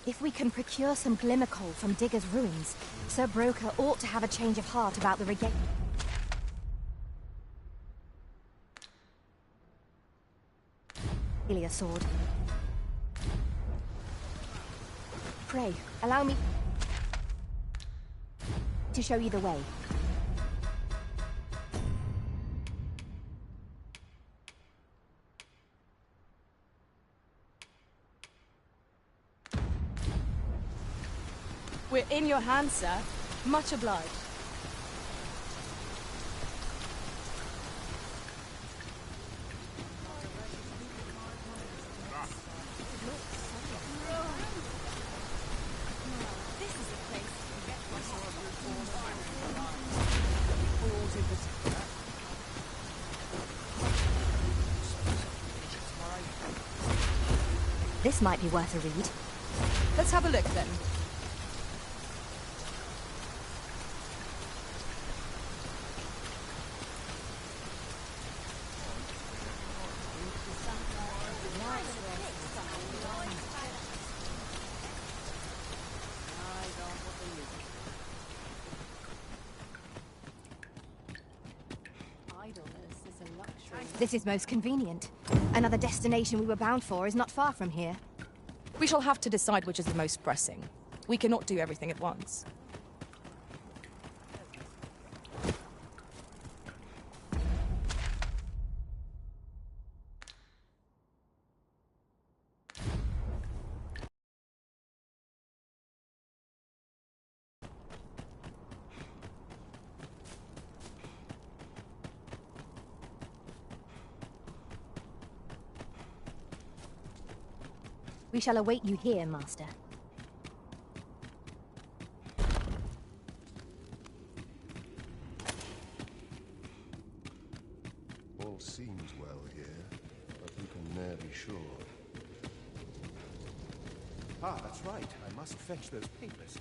If we can procure some glimmer coal from Digger's ruins, Sir Broker ought to have a change of heart about the regalia. Sword. Pray, allow me to show you the way. We're in your hands, sir. Much obliged. This might be worth a read. Let's have a look then. This is most convenient. Another destination we were bound for is not far from here. We shall have to decide which is the most pressing. We cannot do everything at once. We shall await you here, Master. All seems well here, but we can ne'er be sure. Ah, that's right. I must fetch those papers.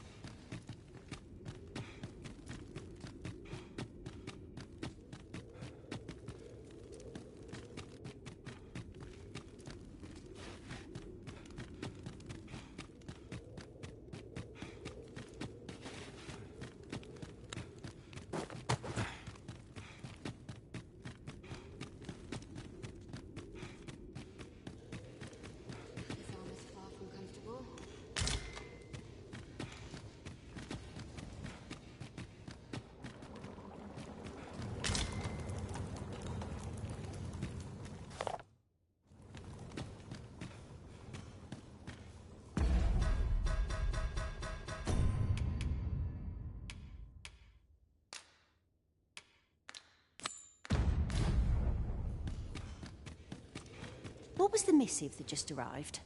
What was the missive that just arrived?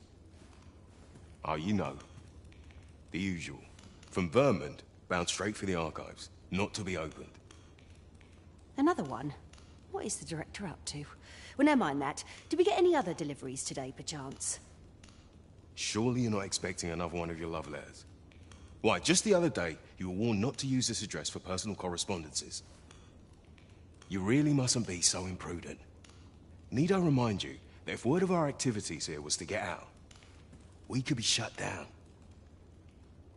Oh, you know. The usual. From Vermont, bound straight for the archives. Not to be opened. Another one? What is the director up to? Well, never mind that. Did we get any other deliveries today, perchance? Surely you're not expecting another one of your love letters. Why, just the other day, you were warned not to use this address for personal correspondences. You really mustn't be so imprudent. Need I remind you that if word of our activities here was to get out, we could be shut down.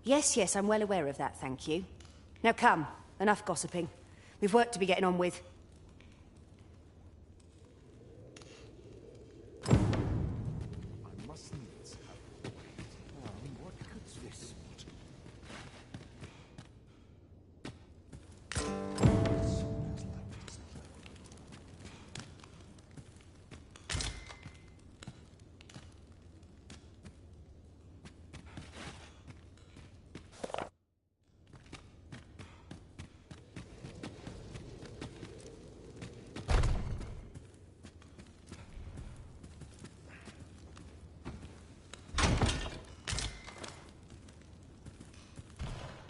Yes, yes, I'm well aware of that, thank you. Now come, enough gossiping. We've work to be getting on with. I must needs have... what could this...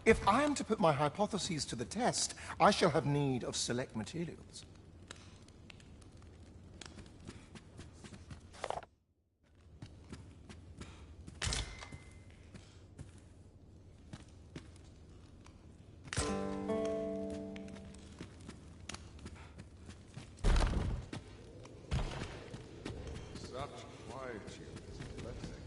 If I am to put my hypotheses to the test, I shall have need of select materials. Such quietude is a blessing.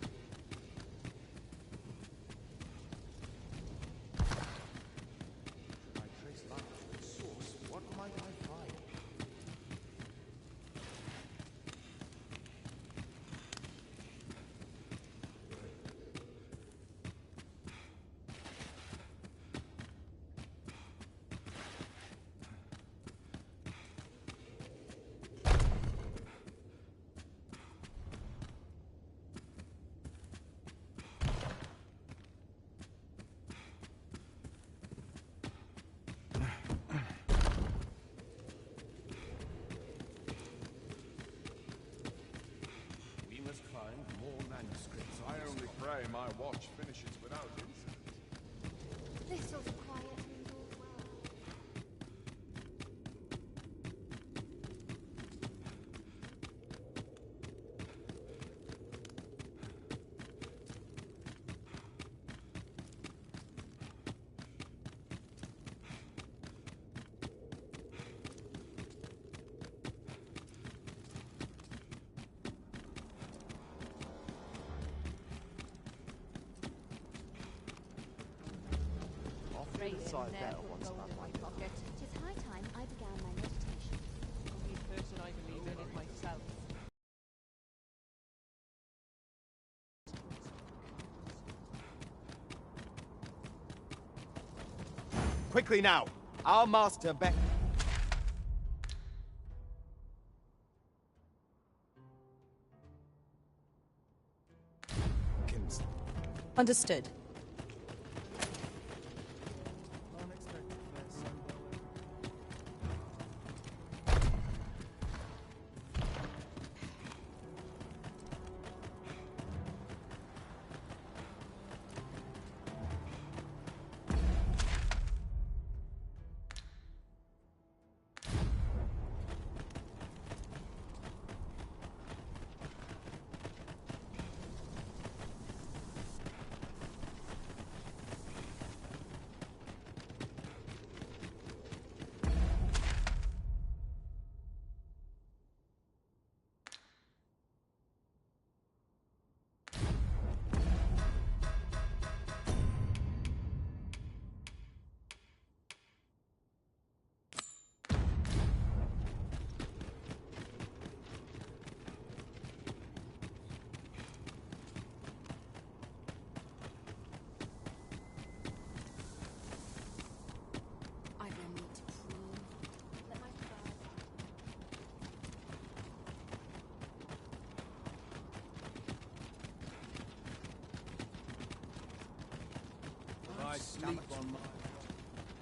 pray my watch finishes without incident. This'll quiet me all well. Inside there once about my pocket. Tis high time I began my meditation. Only person I believe in is myself. Quickly now! Our master Understood.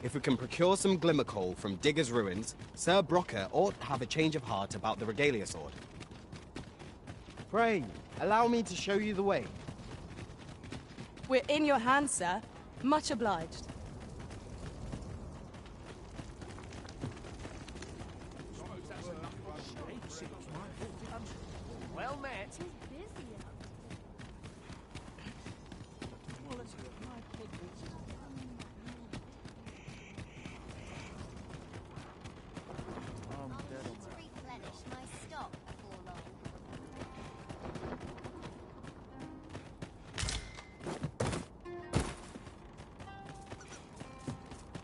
If we can procure some glimmer coal from Digger's ruins, Sir Brocker ought to have a change of heart about the regalia sword. Pray, allow me to show you the way. We're in your hands, sir. Much obliged. Well met. Replenish my stock before long.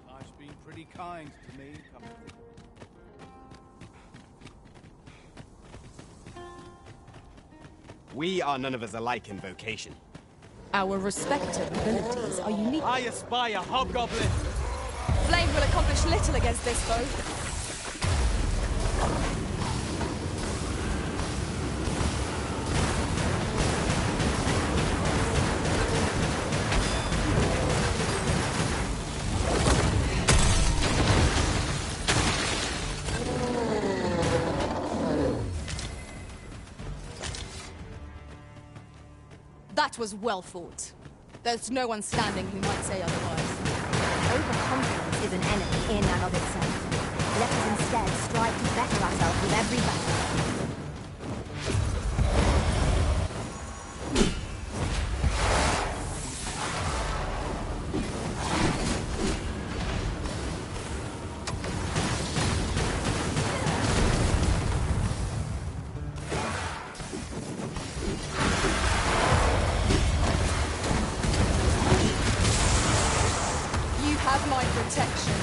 Life's been pretty kind to me, come to think of it. We are none of us alike in vocation. Our respective abilities are unique. I espy a hobgoblin! Flame will accomplish little against this foe. That was well fought. There's no one standing who might say otherwise. Overconfidence is an enemy in and of itself. Let us instead strive to better ourselves with every battle. My protection.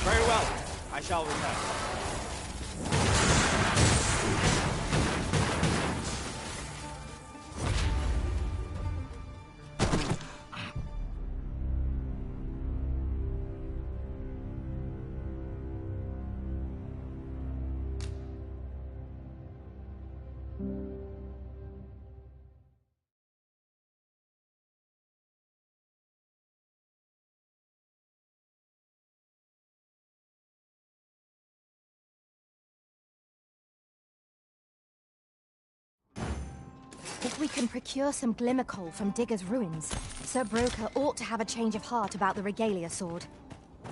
Very well. I shall return. If we can procure some glimmer coal from Digger's ruins, Sir Broker ought to have a change of heart about the regalia sword.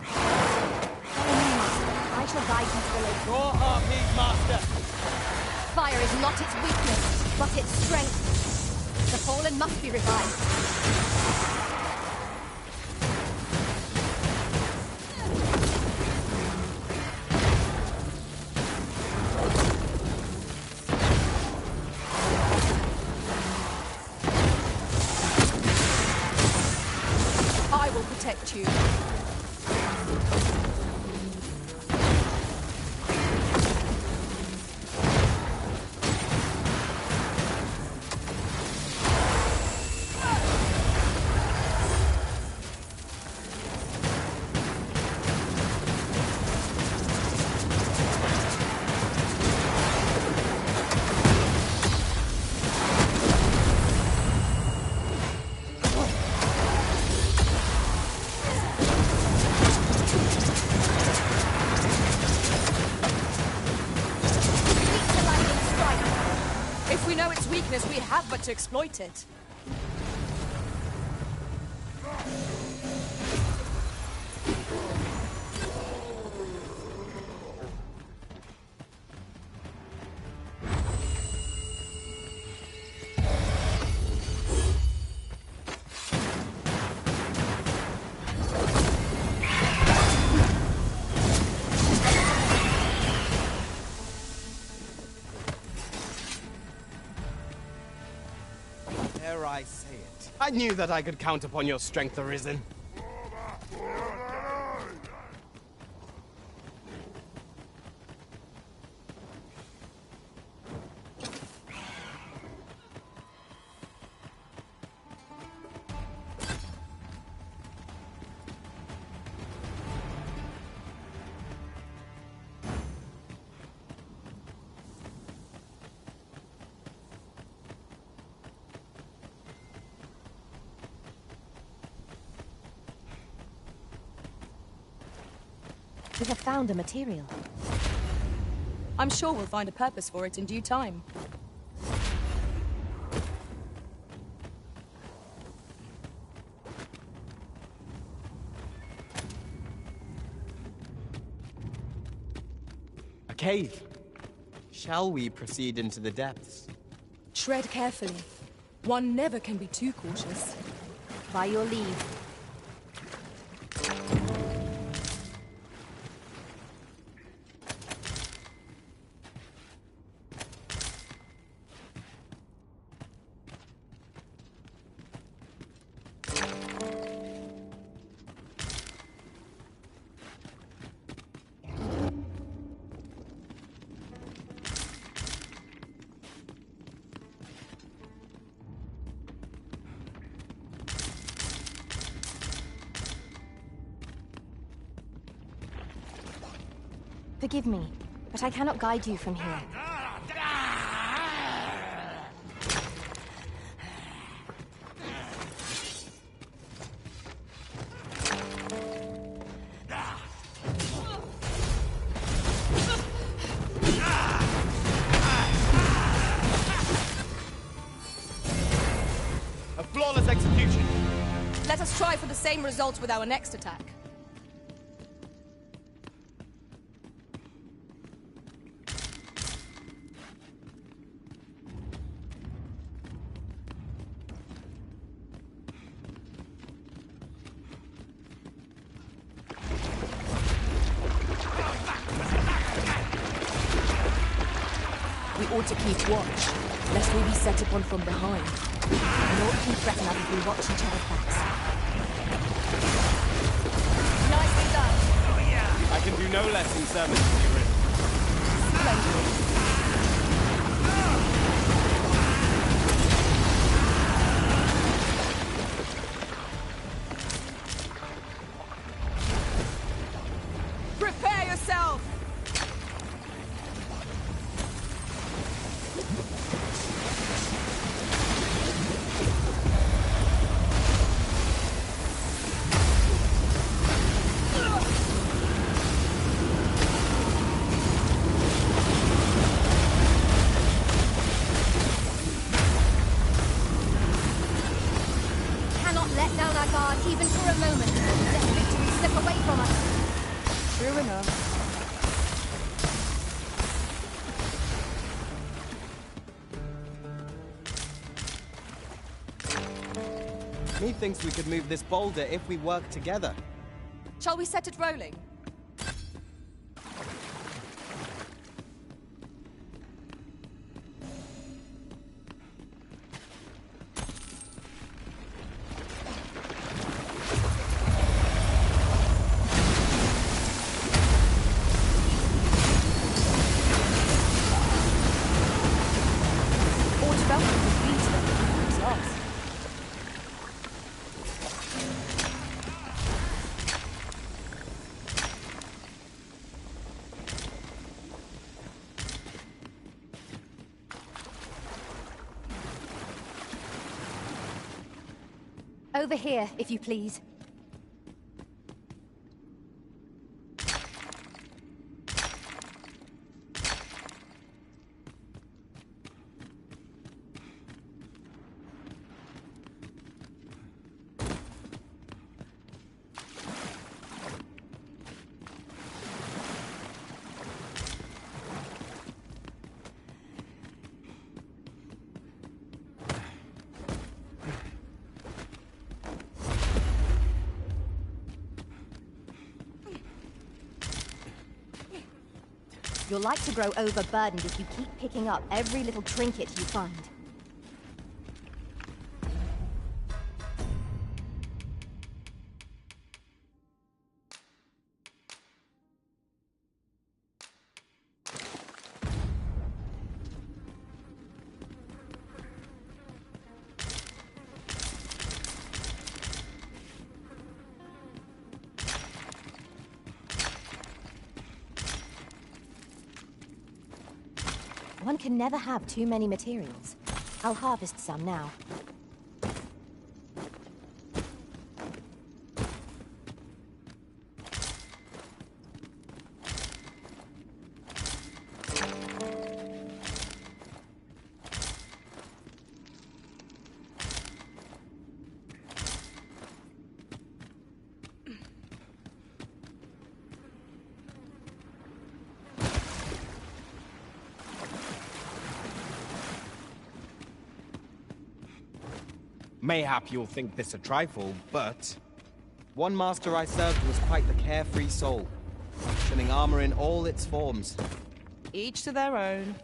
Follow me, Master. I shall guide you to the lake. Your heart, please, Master! Fire is not its weakness, but its strength. The fallen must be revived. I will protect you. If we know its weakness, we have but to exploit it. Dare I say it? I knew that I could count upon your strength, Arisen. We have found a material. I'm sure we'll find a purpose for it in due time. A cave. Shall we proceed into the depths? Tread carefully. One never can be too cautious. By your leave. Forgive me, but I cannot guide you from here. A flawless execution! Let us try for the same result with our next attack. We ought to keep watch, lest we be set upon from behind. Nor can threaten us if we watch each other's backs. Nicely done. I can do no less in service to the Arisen. Splendid. Prepare yourself! ruiner. Methinks we could move this boulder if we work together. Shall we set it rolling? Over here, if you please. You're like to grow overburdened if you keep picking up every little trinket you find. One can never have too many materials. I'll harvest some now. Mayhap you'll think this a trifle, but one master I served was quite the carefree soul, shunning armor in all its forms. Each to their own.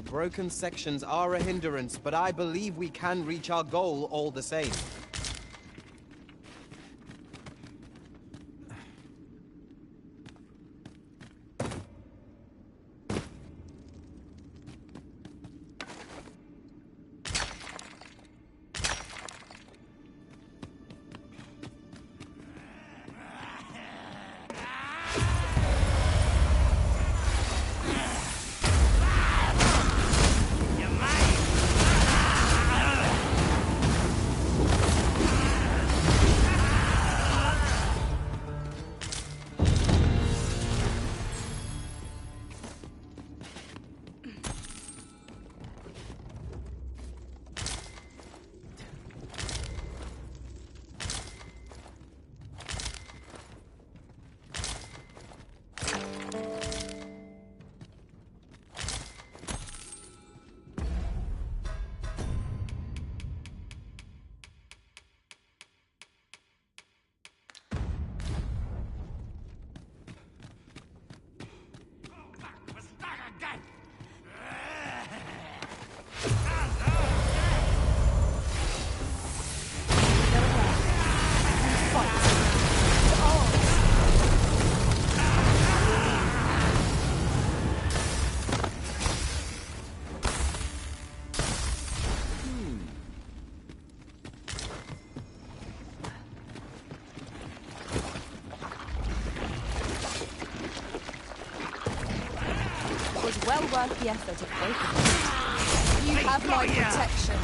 Broken sections are a hindrance, but I believe we can reach our goal all the same. was well worth the effort of both of you. You have my protection.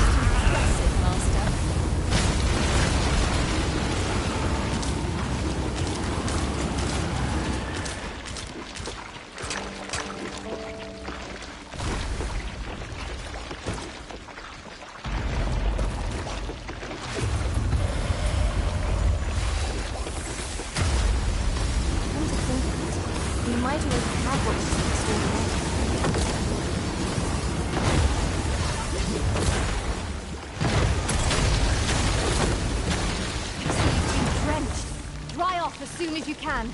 Most impressive, Master. As soon as you can.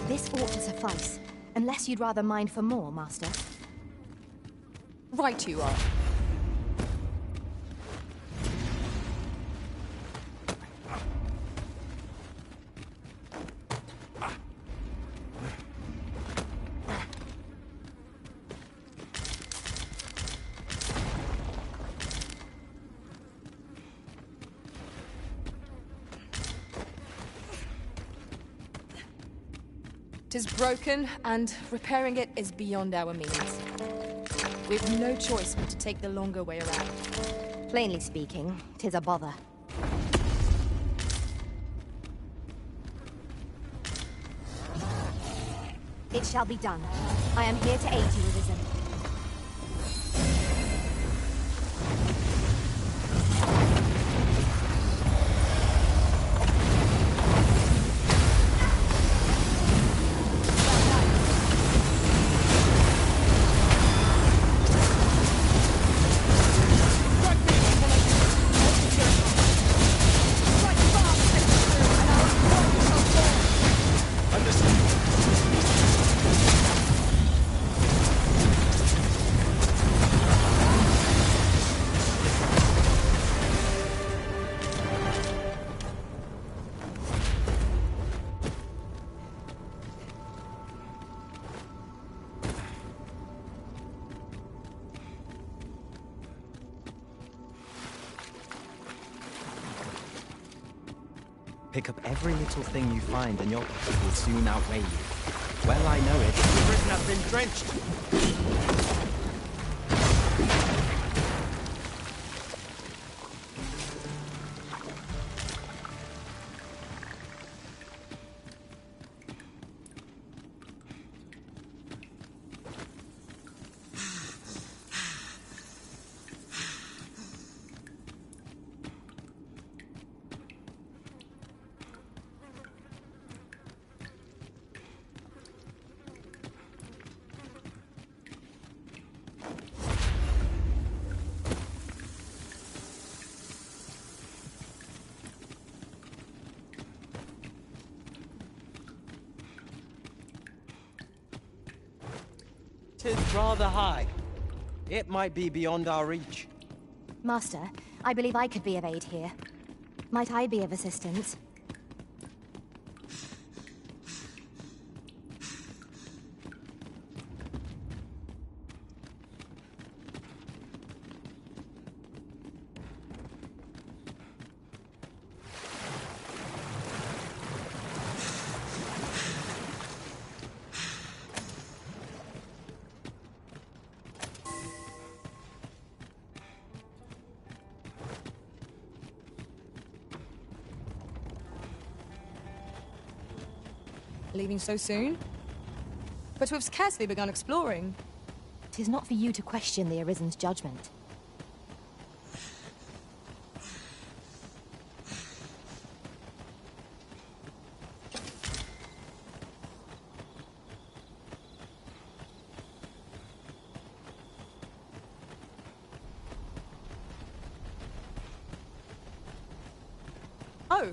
This ought to suffice, unless you'd rather mine for more, Master. Right you are. It is broken, and repairing it is beyond our means. We've no choice but to take the longer way around. Plainly speaking, 'tis a bother. It shall be done. I am here to aid you, Arisen. Pick up every little thing you find and your pocket will soon outweigh you. Well, I know it. The Risen have been drenched. Tis rather high. It might be beyond our reach. Master, I believe I could be of aid here. Might I be of assistance? Leaving so soon? But we've scarcely begun exploring. 'Tis not for you to question the Arisen's judgment. Oh,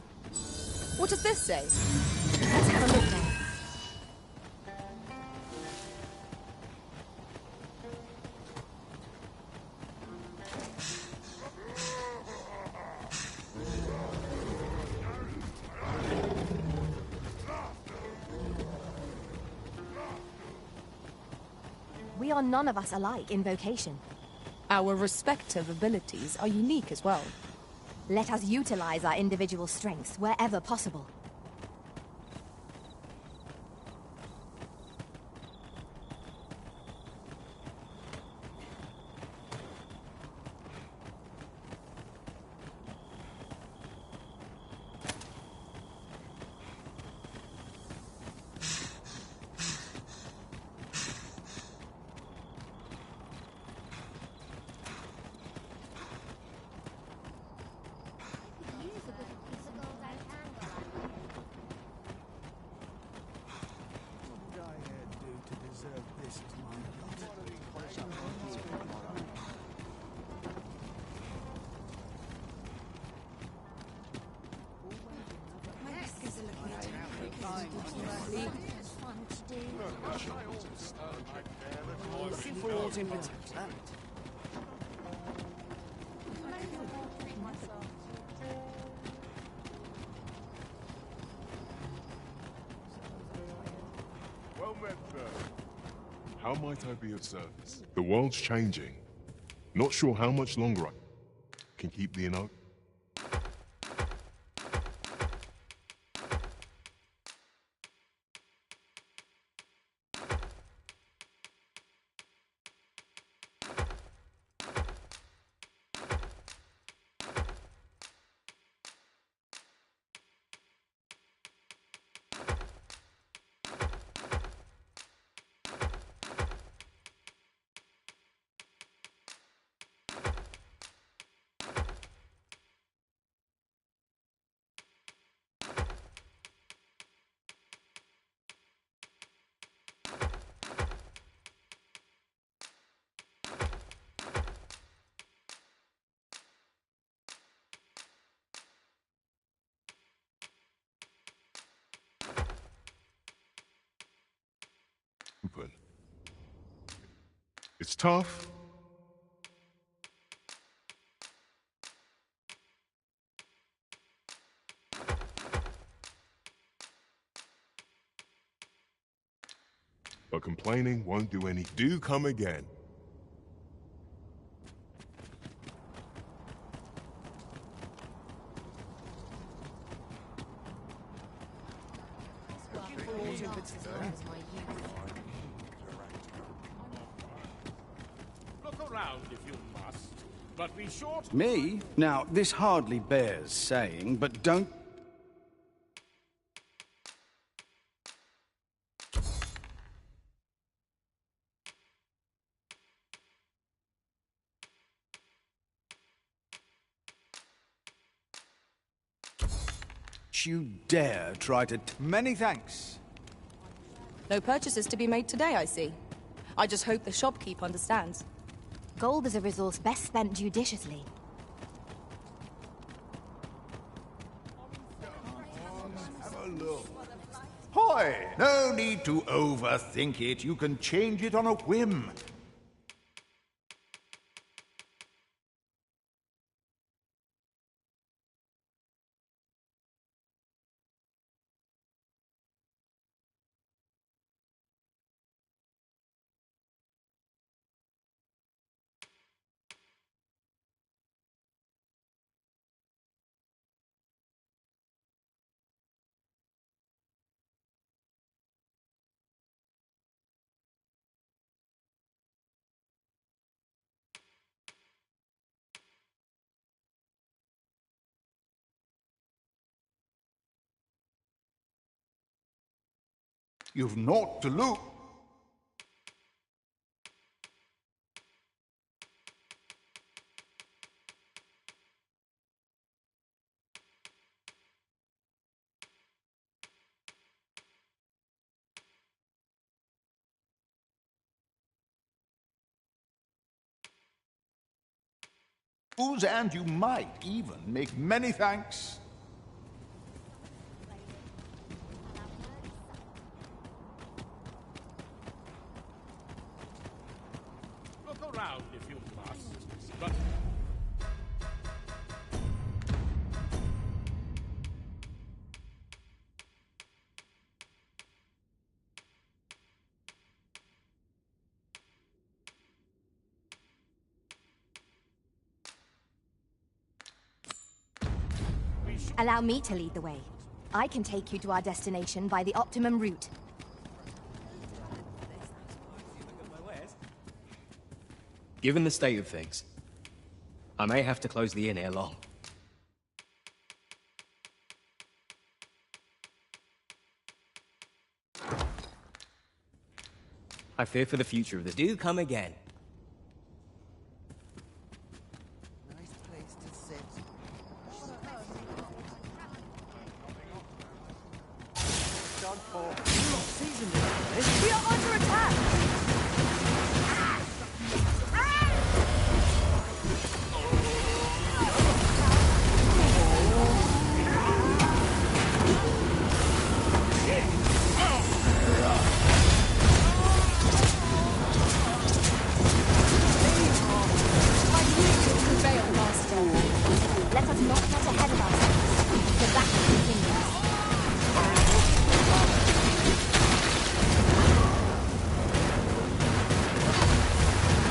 what does this say? Let's have a look then. We are none of us alike in vocation. Our respective abilities are unique as well. Let us utilize our individual strengths wherever possible. Well met, sir. How might I be of service? The world's changing. Not sure how much longer I can keep the inn. Open. It's tough. But complaining won't do any. Do come again. Look around if you must, but be sure to... Me? Now, this hardly bears saying, but don't... you dare try to... Many thanks. No purchases to be made today, I see. I just hope the shopkeep understands. Gold is a resource best spent judiciously. Have a look. Hoy! No need to overthink it. You can change it on a whim. You've naught to lose. And you might even make many thanks. Look around if you must, but... Allow me to lead the way. I can take you to our destination by the optimum route. Given the state of things, I may have to close the inn ere long. I fear for the future of this. Do come again. Nice place to sit. Done for. We are under attack! Let us not get ahead of ourselves. The battle continues.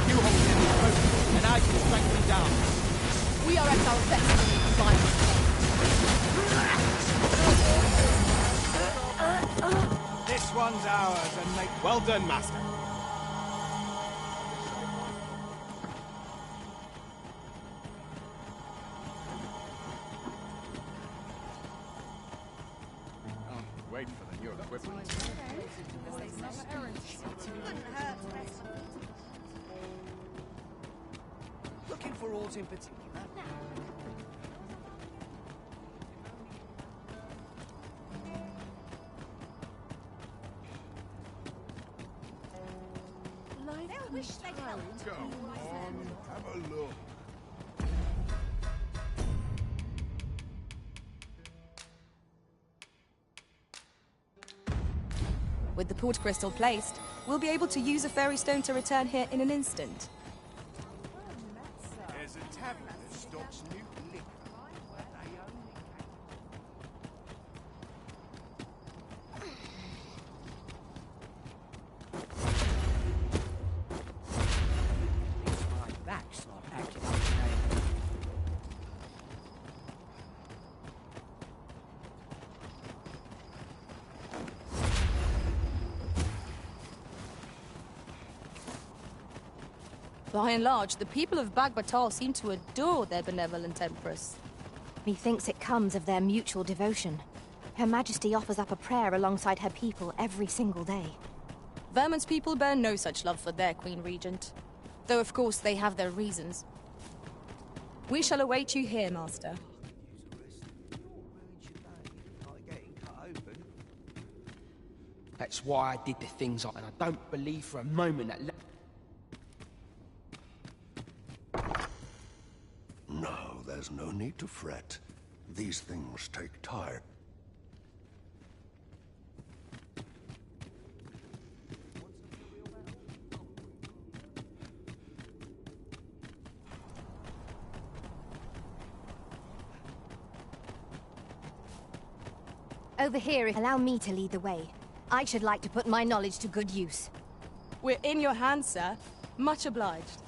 You hold him close, and I can strike him down. We are at our best when we combine. This one's ours, and make Well done, Master. wait for the new equipment. Looking for aught in particular? They'll wish they'd helped. Go on, have a look. With the port crystal placed, we'll be able to use a fairy stone to return here in an instant. There's a tavern that stocks new liquor. They only My back's not acting up today. By and large, the people of Bagbatal seem to adore their benevolent empress. Methinks it comes of their mutual devotion. Her Majesty offers up a prayer alongside her people every single day. Vermon's people bear no such love for their Queen Regent. Though of course they have their reasons. We shall await you here, Master. That's why I did the things and I don't believe for a moment that... No, there's no need to fret. These things take time. Over here, allow me to lead the way. I should like to put my knowledge to good use. We're in your hands, sir. Much obliged.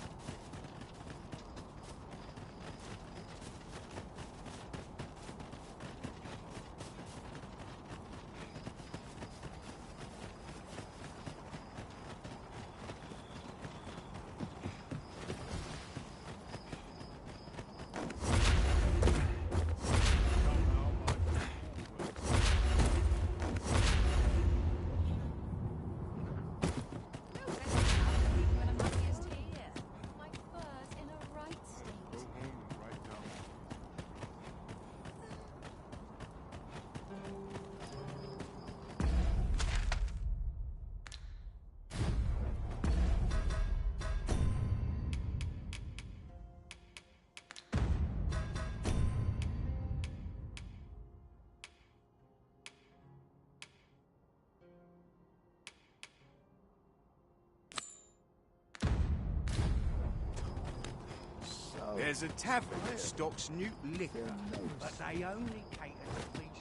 There's a tavern that stocks new liquor, but they only cater to feast.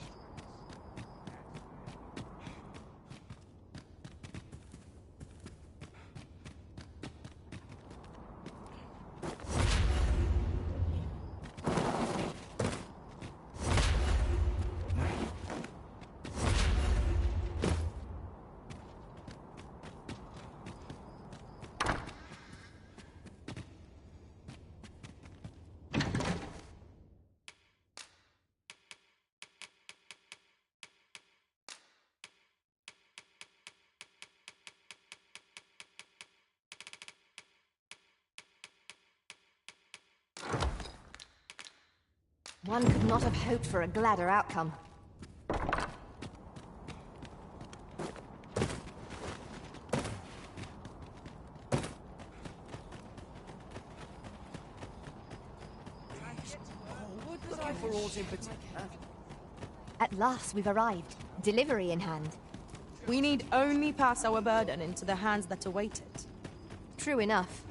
One could not have hoped for a gladder outcome. Looking for aught in particular? At last we've arrived. Delivery in hand. We need only pass our burden into the hands that await it. True enough.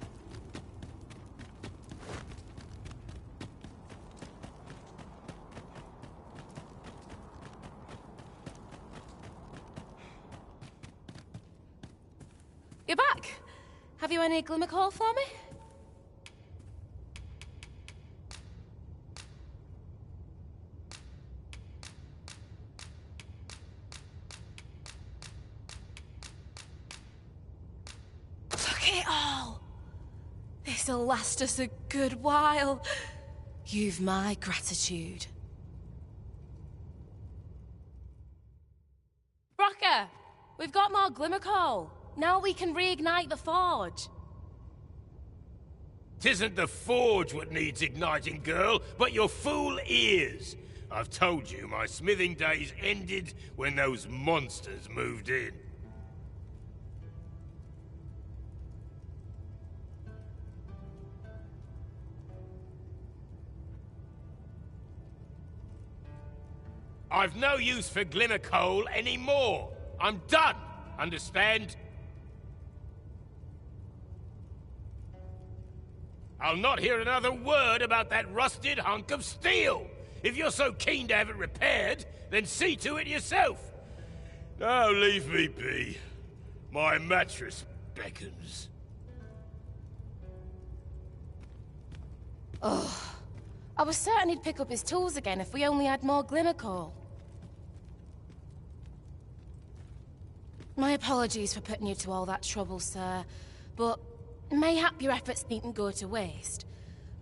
You're back. Have you any glimmer call for me? Look at it all. This'll last us a good while. You've my gratitude. Brocker, we've got more glimmer coal. Now we can reignite the forge. 'Tisn't the forge what needs igniting, girl, but your fool ears. I've told you my smithing days ended when those monsters moved in. I've no use for glimmer coal anymore. I'm done, understand? I'll not hear another word about that rusted hunk of steel. If you're so keen to have it repaired, then see to it yourself. Now leave me be. My mattress beckons. Oh, I was certain he'd pick up his tools again if we only had more glimmer coal. My apologies for putting you to all that trouble, sir, but mayhap your efforts needn't go to waste.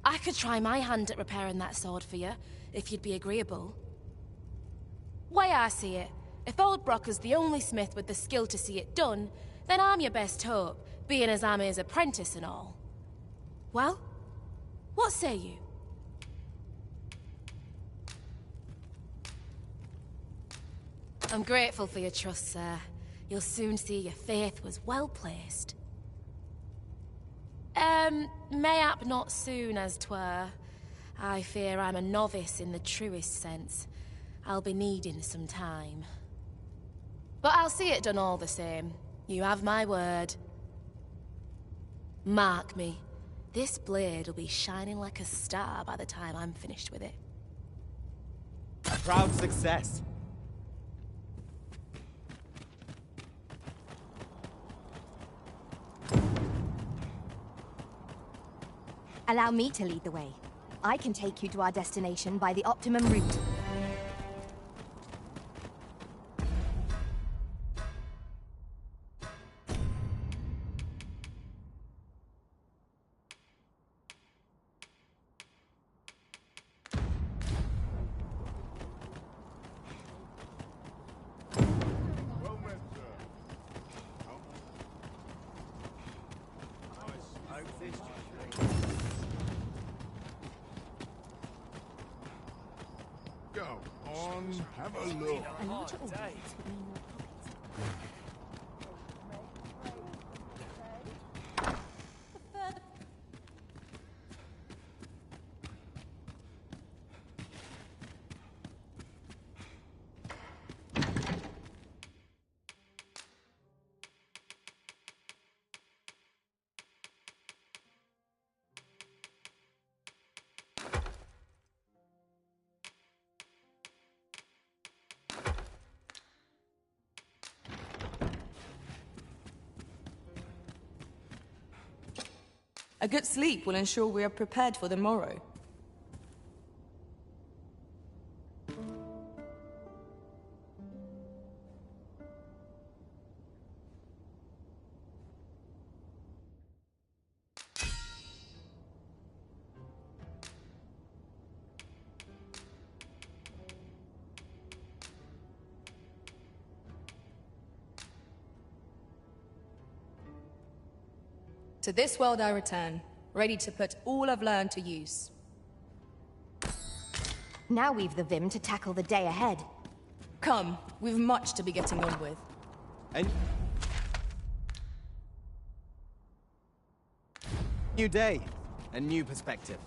I could try my hand at repairing that sword for you, if you'd be agreeable. Way I see it, if old Brocker's the only smith with the skill to see it done, then I'm your best hope, being as I'm his apprentice and all. Well, what say you? I'm grateful for your trust, sir. You'll soon see your faith was well placed. Mayhap not soon as 'twere. I fear I'm a novice in the truest sense. I'll be needing some time. But I'll see it done all the same. You have my word. Mark me. This blade will be shining like a star by the time I'm finished with it. A proud success. Allow me to lead the way. I can take you to our destination by the optimum route. Go on, have a look. A good sleep will ensure we are prepared for the morrow. To this world I return, ready to put all I've learned to use. Now we've the vim to tackle the day ahead. Come, we've much to be getting on with. And... New day, a new perspective.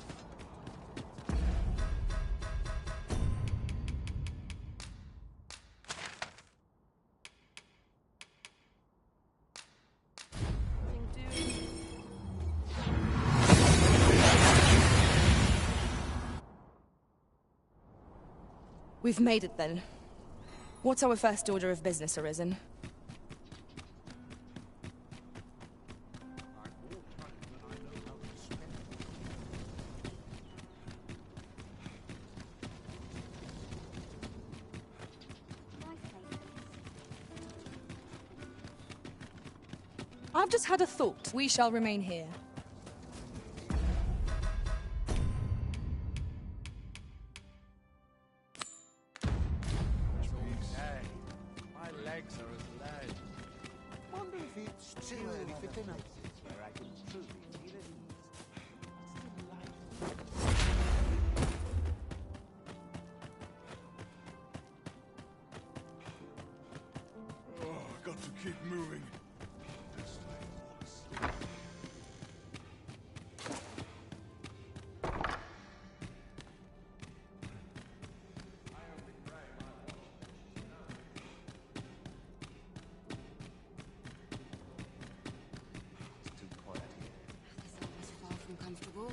We've made it then. What's our first order of business, Arisen? I've just had a thought. We shall remain here. Got to keep moving. Far from comfortable.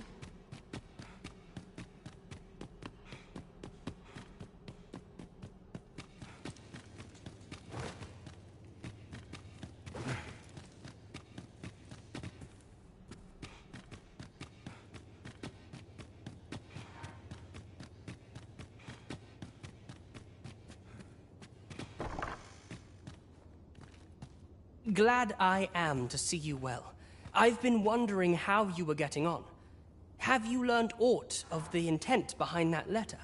Glad I am to see you well. I've been wondering how you were getting on. Have you learned aught of the intent behind that letter?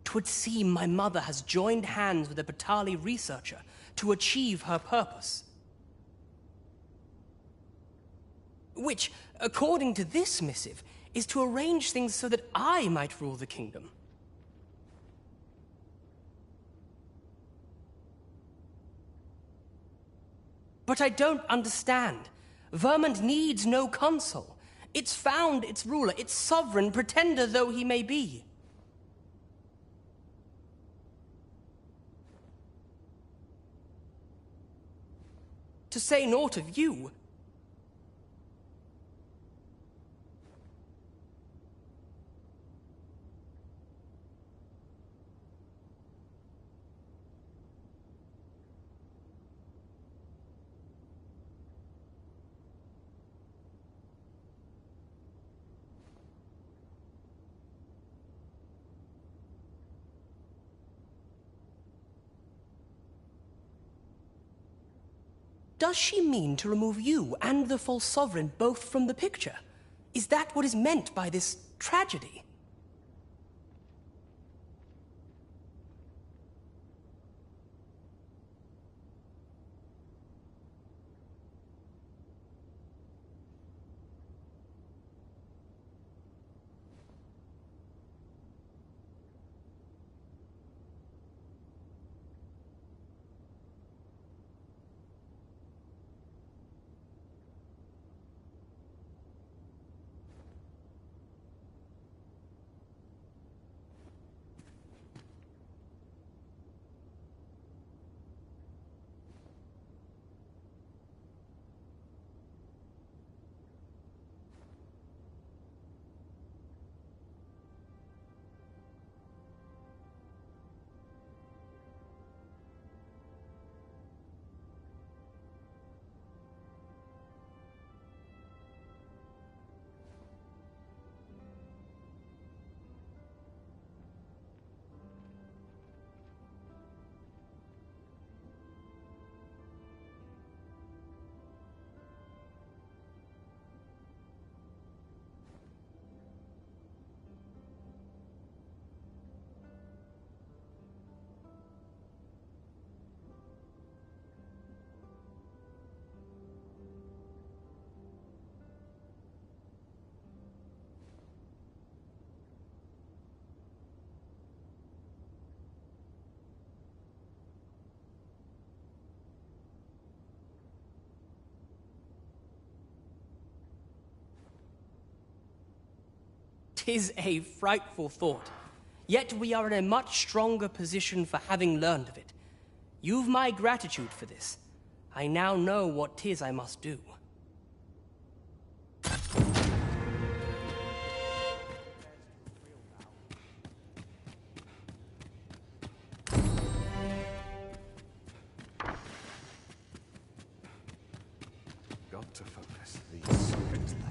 'Twould seem my mother has joined hands with a Batali researcher to achieve her purpose. Which, according to this missive, is to arrange things so that I might rule the kingdom. But I don't understand. Vermont needs no consul. It's found its ruler, its sovereign, pretender though he may be. To say naught of you. Does she mean to remove you and the false sovereign both from the picture? Is that what is meant by this tragedy? 'Tis a frightful thought. Yet we are in a much stronger position for having learned of it. You've my gratitude for this. I now know what 'tis I must do. Got to focus. These subjects later.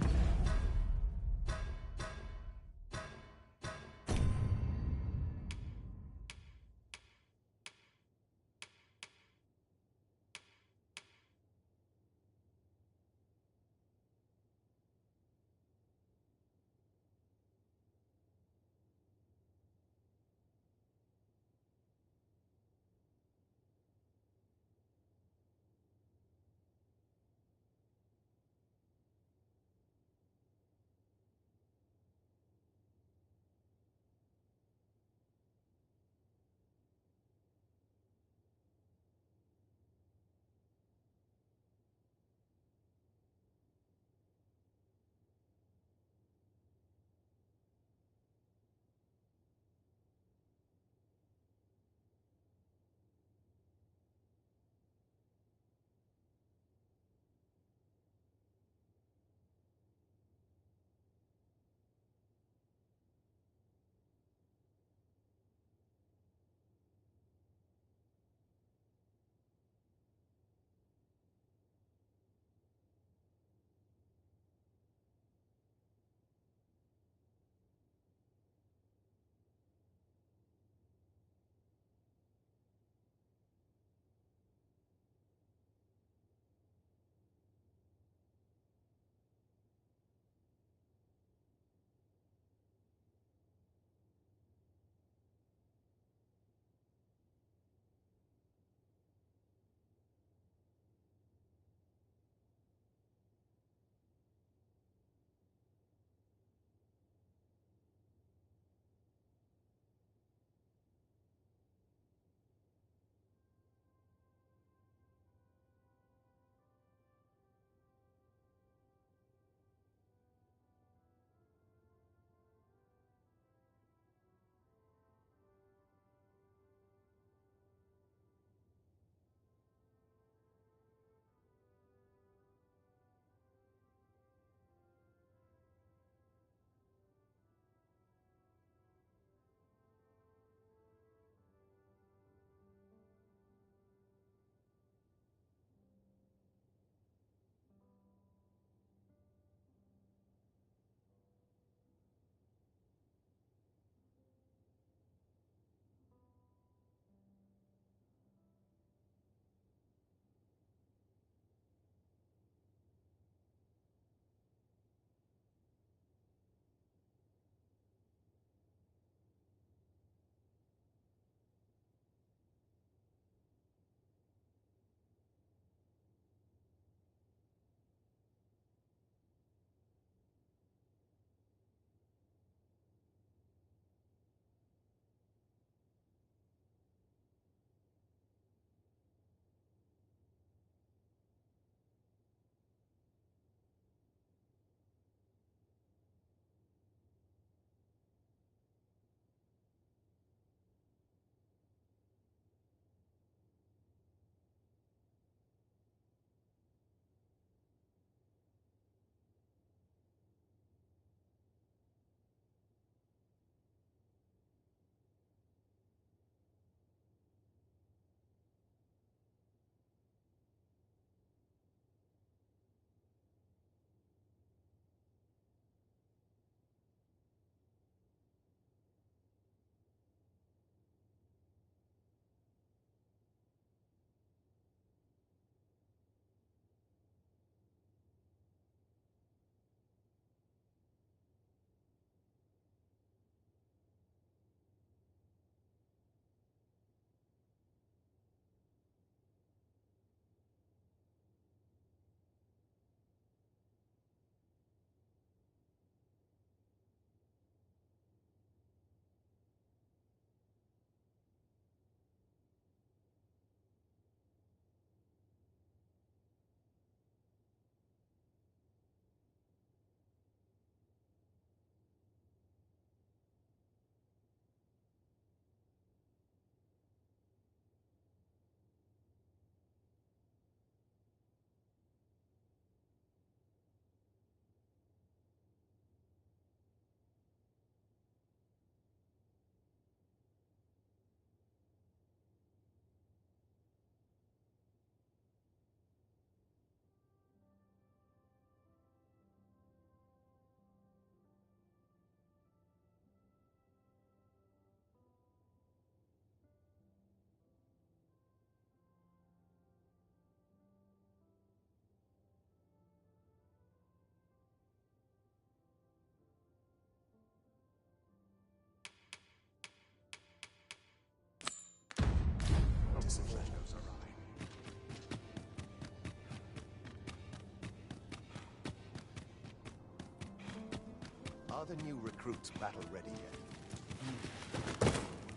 Are the new recruits battle ready yet?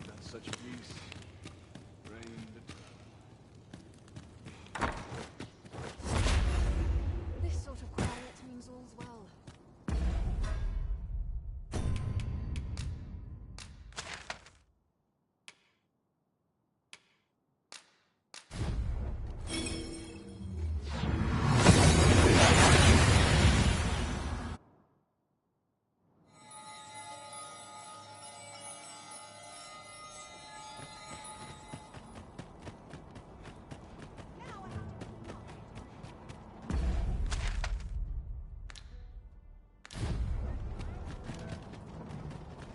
That's such abuse. This sort of quiet means all's well.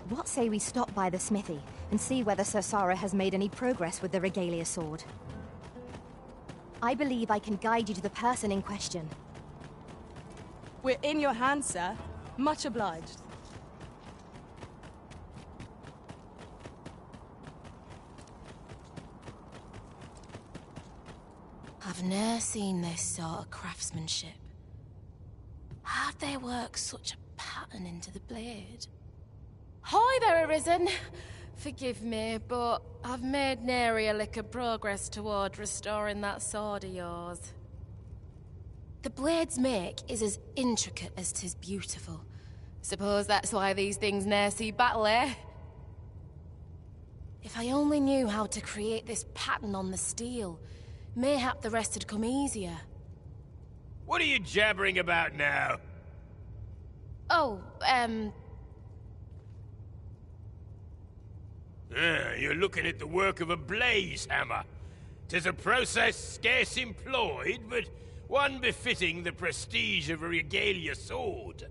What say we stop by the smithy and see whether Sorcerer has made any progress with the Regalia sword? I believe I can guide you to the person in question. We're in your hands, sir. Much obliged. I've ne'er seen this sort of craftsmanship. How'd they work such a pattern into the blade? Hi there, Arisen. Forgive me, but I've made nary a lick of progress toward restoring that sword of yours. The blade's make is as intricate as 'tis beautiful. Suppose that's why these things ne'er see battle, eh? If I only knew how to create this pattern on the steel, mayhap the rest had come easier. What are you jabbering about now? Oh, You're looking at the work of a blaze hammer. 'Tis a process scarce employed, but one befitting the prestige of a regalia sword.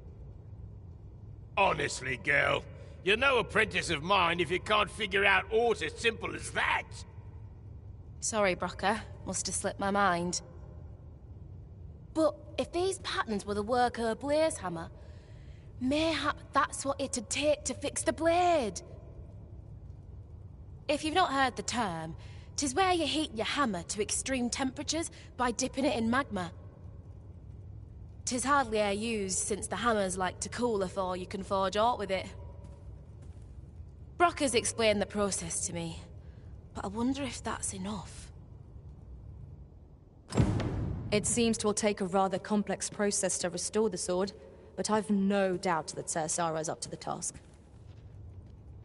Honestly, girl, you're no apprentice of mine if you can't figure out aught as simple as that. Sorry, Brocker. Must have slipped my mind. But if these patterns were the work of a blaze hammer, mayhap that's what it'd take to fix the blade. If you've not heard the term, 'tis where you heat your hammer to extreme temperatures by dipping it in magma. 'Tis hardly e'er used since the hammers like to cool afore you can forge aught with it. Brocker's explained the process to me, but I wonder if that's enough. It seems 'twill take a rather complex process to restore the sword, but I've no doubt that Sorcerer is up to the task.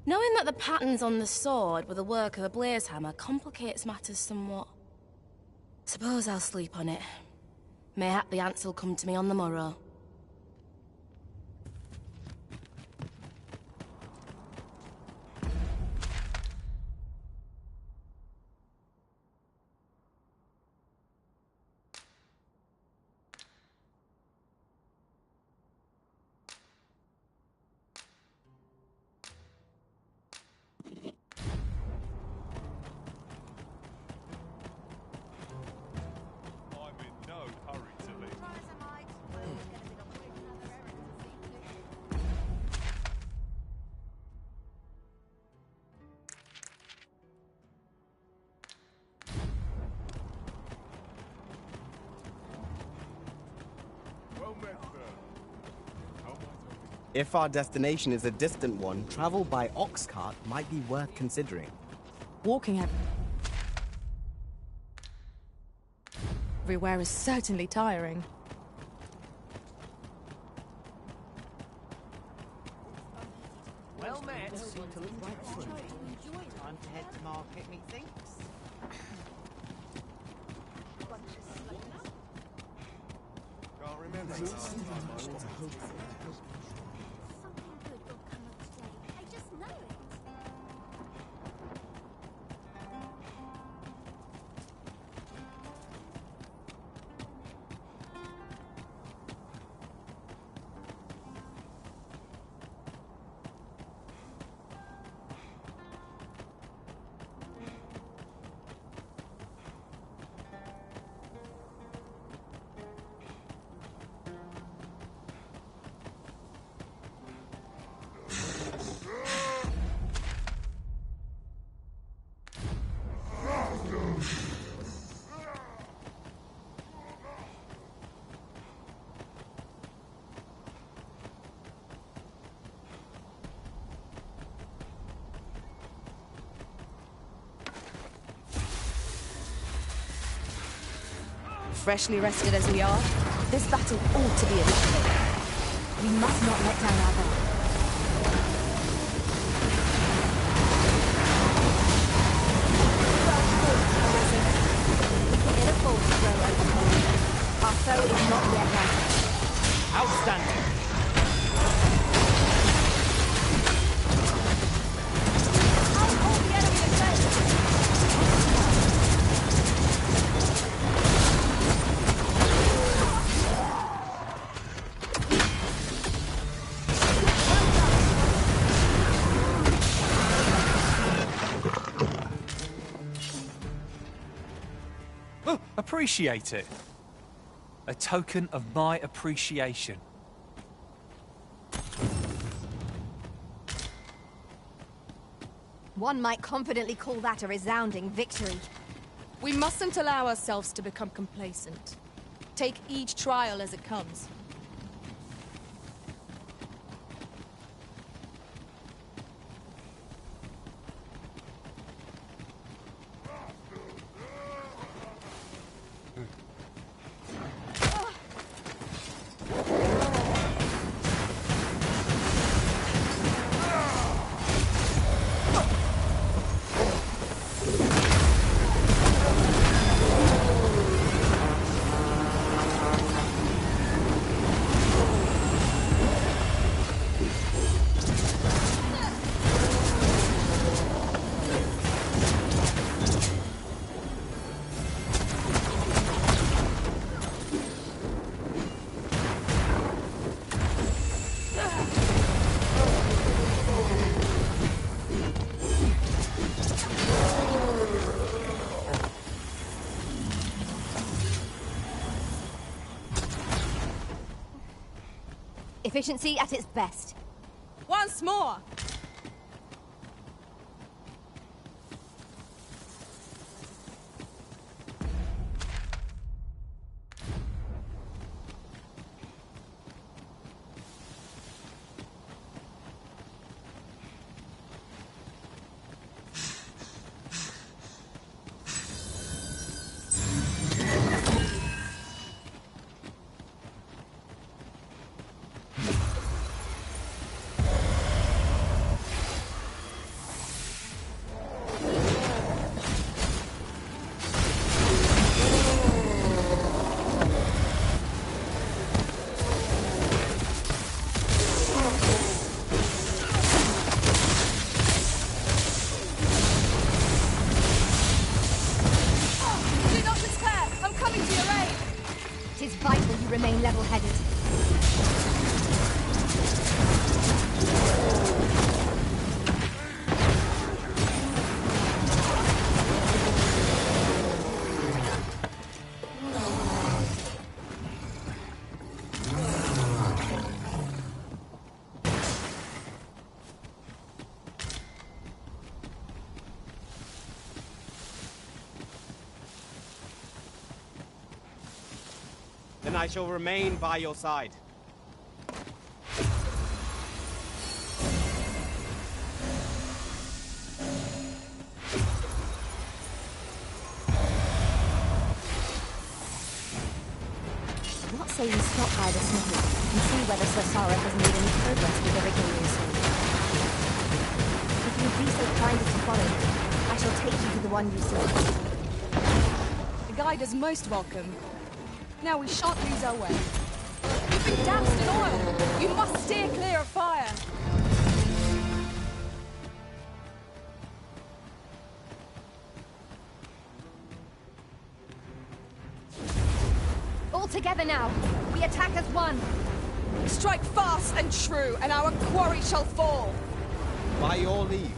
Knowing that the patterns on the sword were the work of a blaze hammer complicates matters somewhat. Suppose I'll sleep on it. Mayhap the answer'll come to me on the morrow. If our destination is a distant one, travel by ox cart might be worth considering. Walking everywhere is certainly tiring. Well met. Seem to look right through. Time to head to market, methinks. Can't remember. freshly rested as we are, This battle ought to be a victory. We must not let down our guard. In a full throw over. Our foe is not yet vanquished. Outstanding. I'll hold the enemy at bay. Appreciate it. A token of my appreciation. One might confidently call that a resounding victory. we mustn't allow ourselves to become complacent. Take each trial as it comes. Efficiency at its best. Once more! Remain level-headed. Then I shall remain by your side. What say we stop by the smithy and see whether Sorcerer has made any progress with the regalia sword? If you would be so kind as to follow me, I shall take you to the one you select. The guide is most welcome. Now we shan't lose our way. You've been doused in oil! You must steer clear of fire! All together now! We attack as one! Strike fast and true, and our quarry shall fall! By your leave.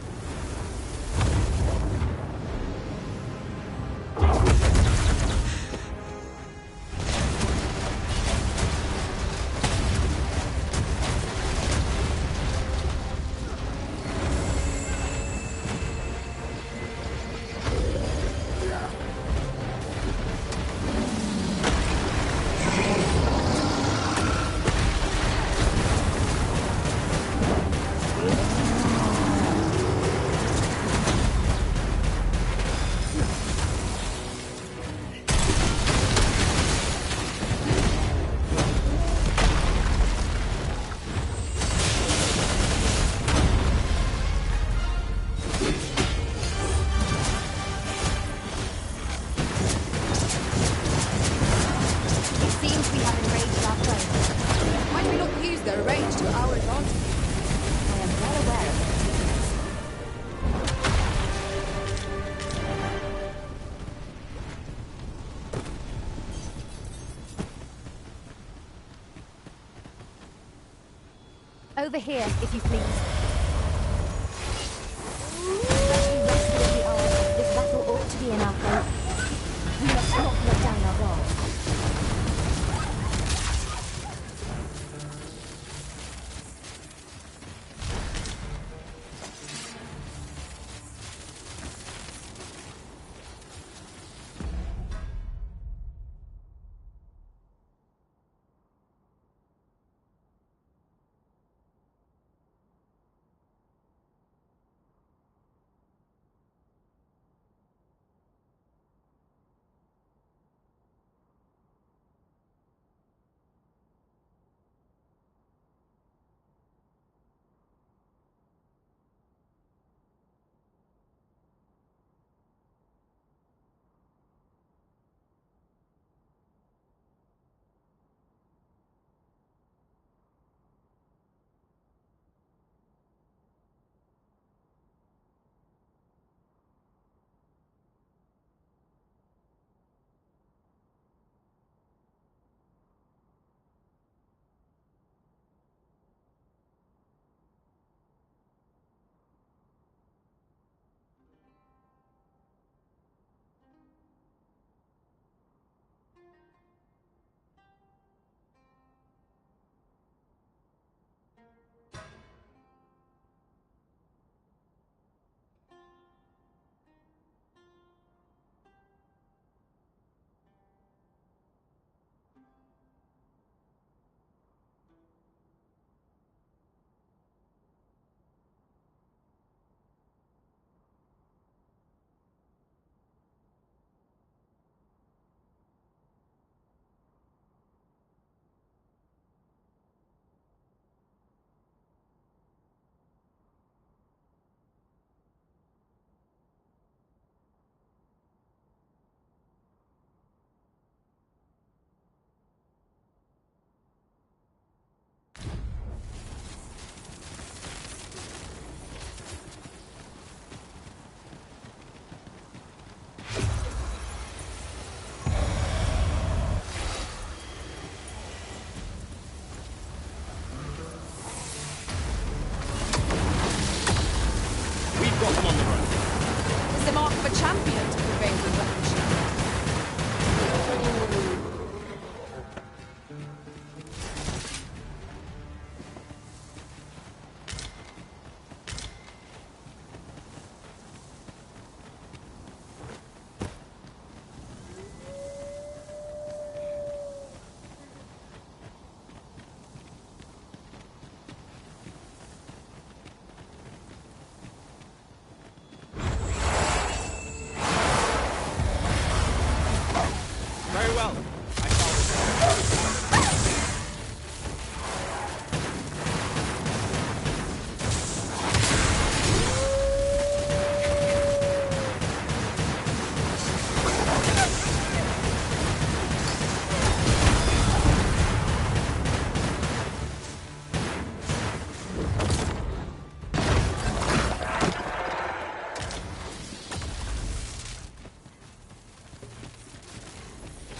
Over here, if you please. As rusty as we are, this battle ought to be in our favour. We must not let down our guard. It's the mark of a champion to prevail with weaponry. Very well.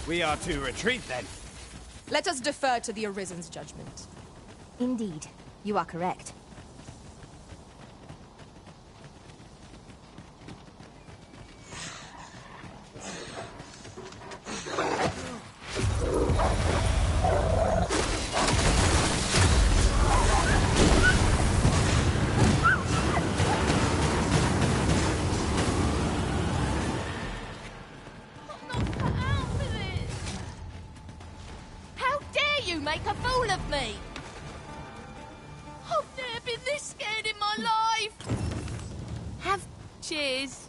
We are to retreat, then. Let us defer to the Arisen's judgment. Indeed, you are correct. Make a fool of me! I've never been this scared in my life! Have cheers.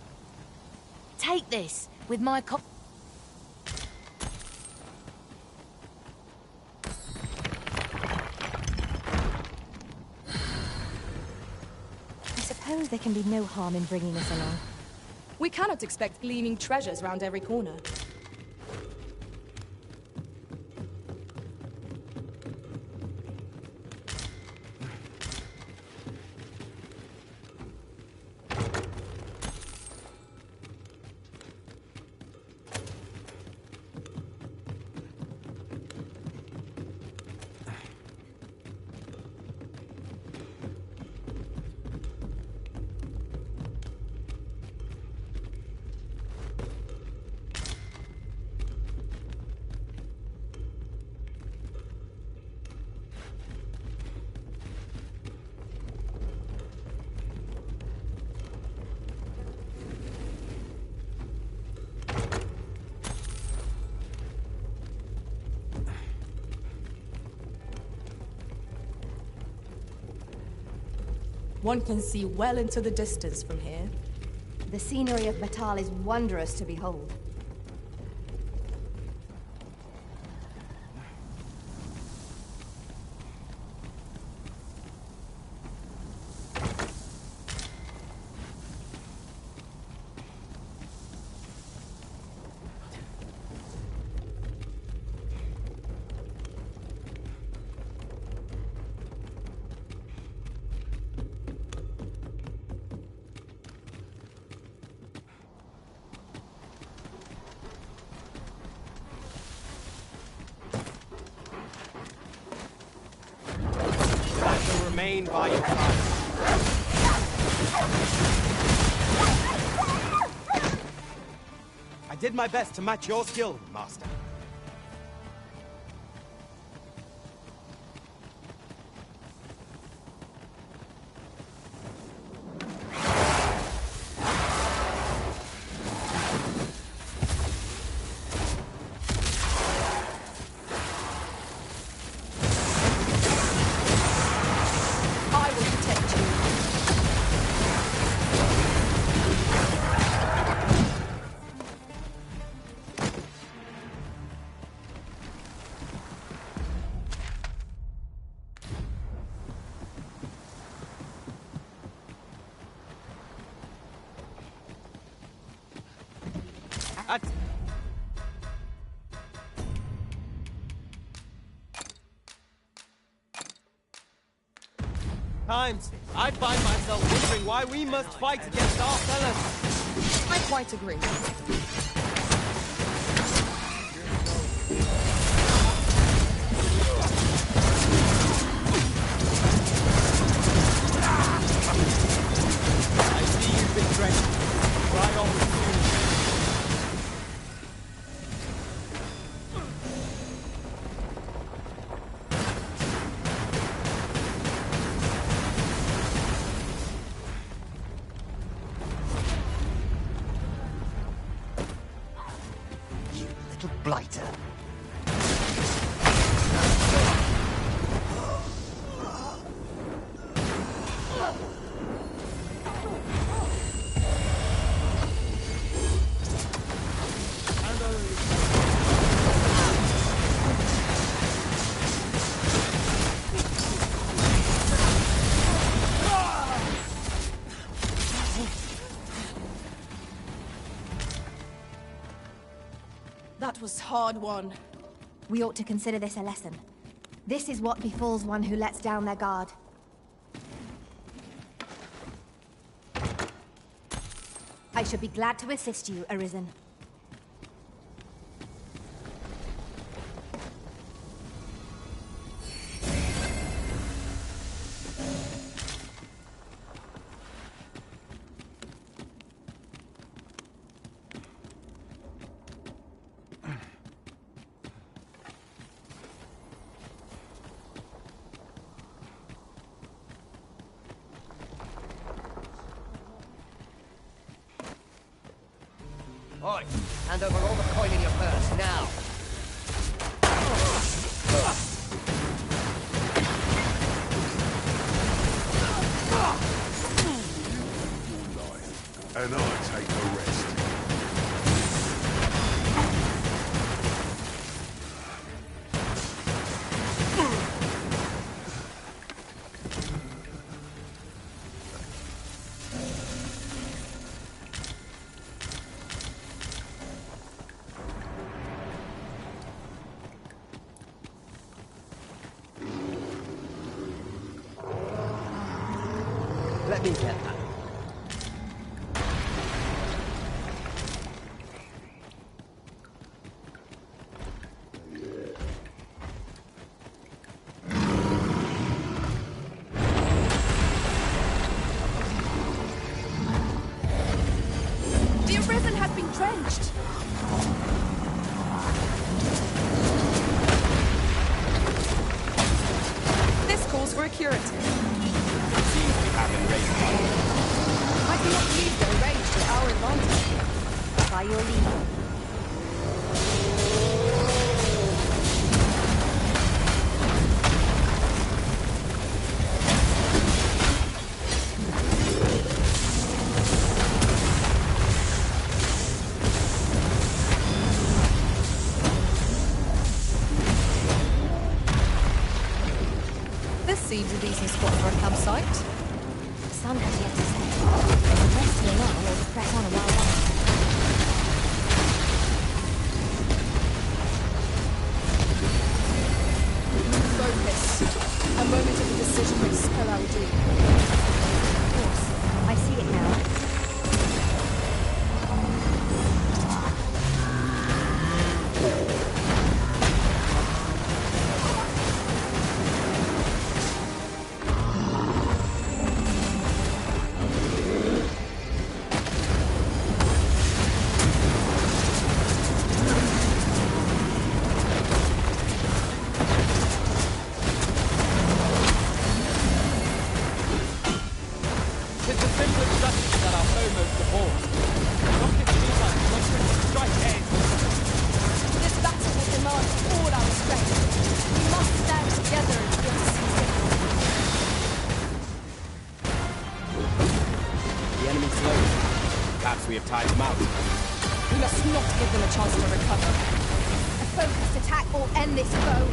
Take this with my I suppose there can be no harm in bringing us along. We cannot expect gleaming treasures round every corner. One can see well into the distance from here. The scenery of Batal is wondrous to behold. Remain by your side. I did my best to match your skill, Master. Times, I find myself wondering why we must fight against our fellows. I quite agree. I see you've been drenched. Try on with you. Blighter. That was hard won. We ought to consider this a lesson. This is what befalls one who lets down their guard. I should be glad to assist you, Arisen. Oi, hand over all the coin in your purse, now! And I take the rest. Let me get that. The Arisen has been drenched. This calls for a curative. I do not believe their range to our advantage. By your leave. needs a decent spot for a campsite. The sun has yet to set. They can rest here now or press on a while longer. Focus. A moment of indecision may spell our doom. Of course. I see it now. We must not give them a chance to recover. A focused attack will end this foe.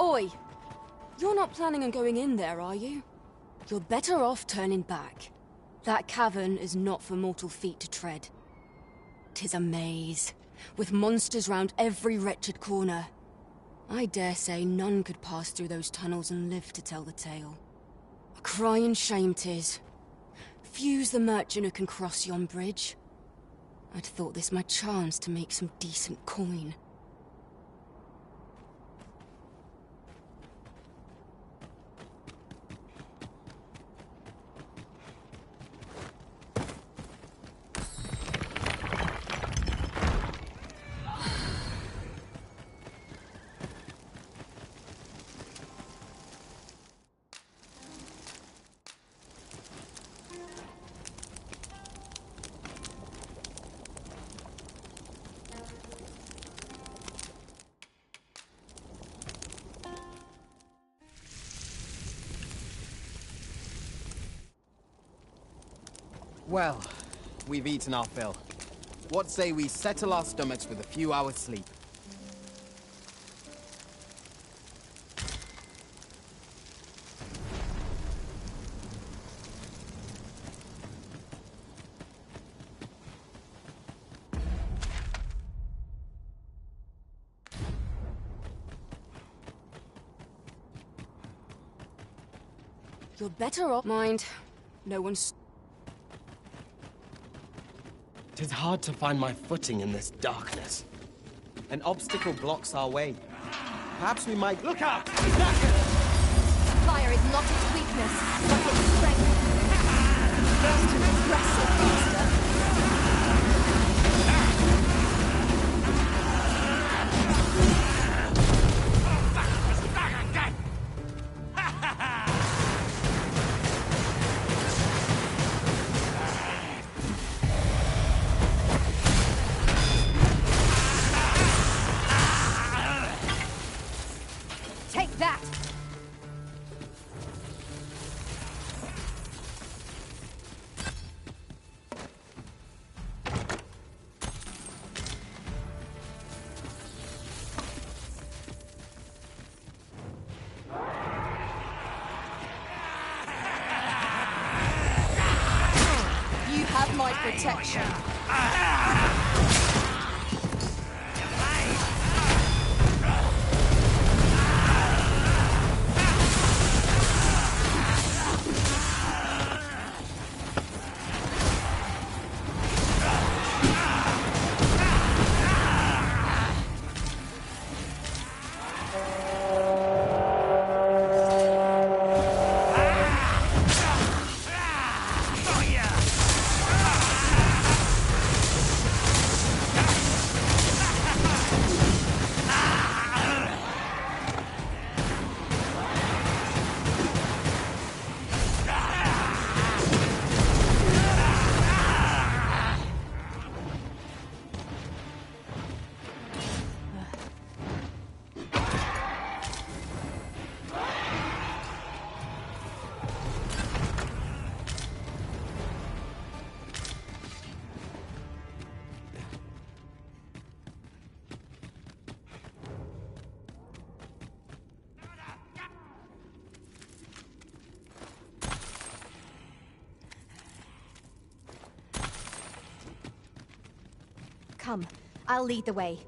Oi! You're not planning on going in there, are you? You're better off turning back. That cavern is not for mortal feet to tread. 'Tis a maze, with monsters round every wretched corner. I dare say none could pass through those tunnels and live to tell the tale. A crying shame 'tis. Few's the merchant who can cross yon bridge. I'd thought this my chance to make some decent coin. Well, we've eaten our fill. What say we settle our stomachs with a few hours' sleep? You're better off. Mind, no one's... 'Tis hard to find my footing in this darkness. An obstacle blocks our way. Perhaps we might... Look out! Fire is not its weakness, but its strength. Too aggressive, master. Take that! You have my protection. Come, I'll lead the way.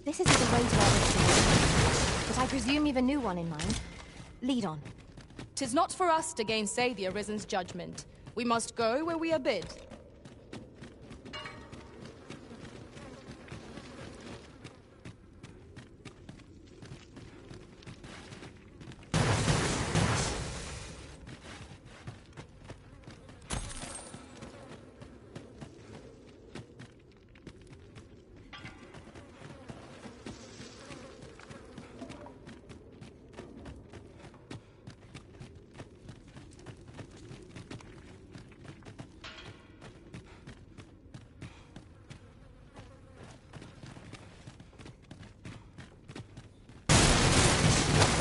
This isn't the way to our destination, but I presume you've a new one in mind. Lead on. 'Tis not for us to gainsay the Arisen's judgment. We must go where we are bid.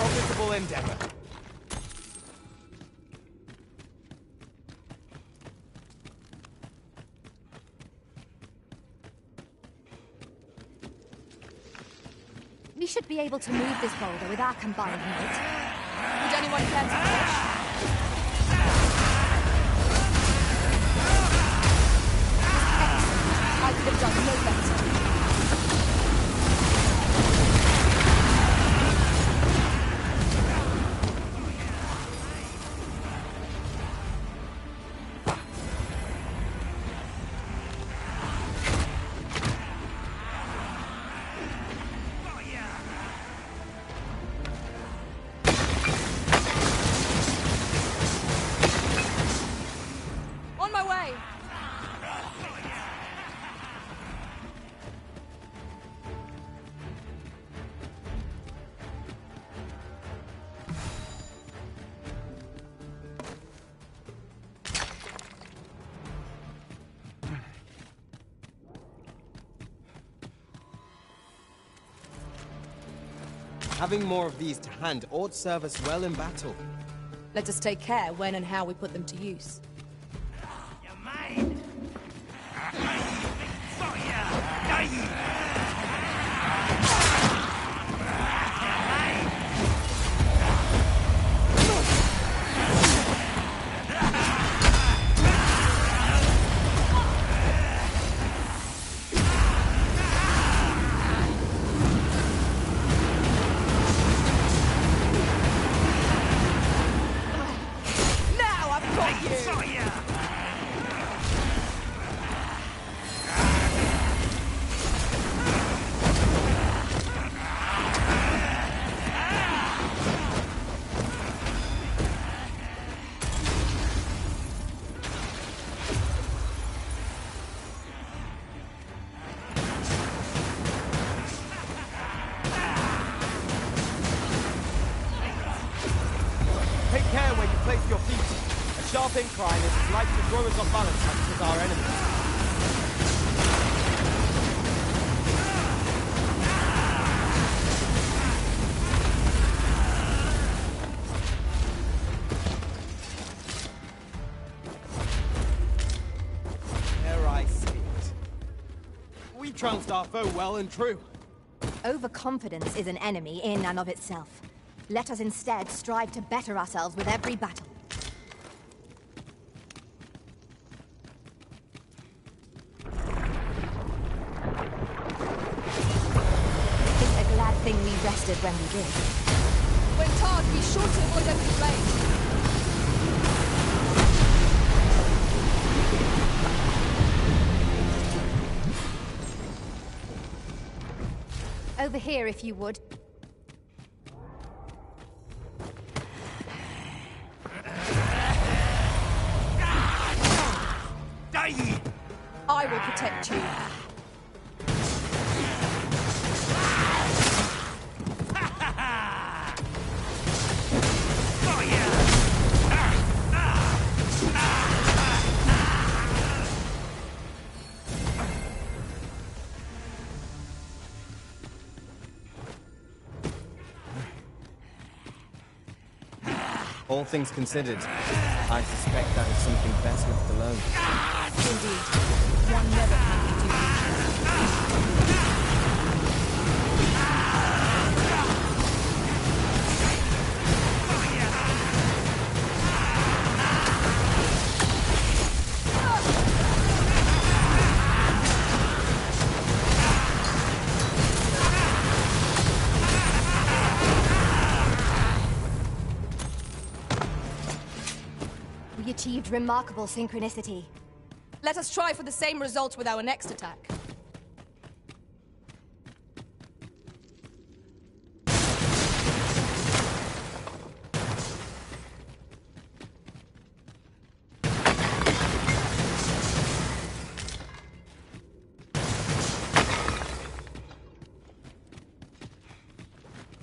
Profitable endeavor. We should be able to move this boulder with our combined might. Would anyone care to push? I could have done no better. On my way! Having more of these to hand ought serve us well in battle. Let us take care when and how we put them to use. Now I've got you! Take care where you place your feet. A sharp incline is as like to throw us off balance as it is our enemies. There I see it. We trounced our foe well and true. Overconfidence is an enemy in and of itself. Let us instead strive to better ourselves with every battle. It's a glad thing we rested when we did. When tarred, be sure to avoid open flame. Over here, if you would. I will protect you. All things considered, I suspect that is something best left alone. Indeed. One never can be too We achieved remarkable synchronicity. Let us try for the same result with our next attack.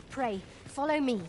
Pray, follow me.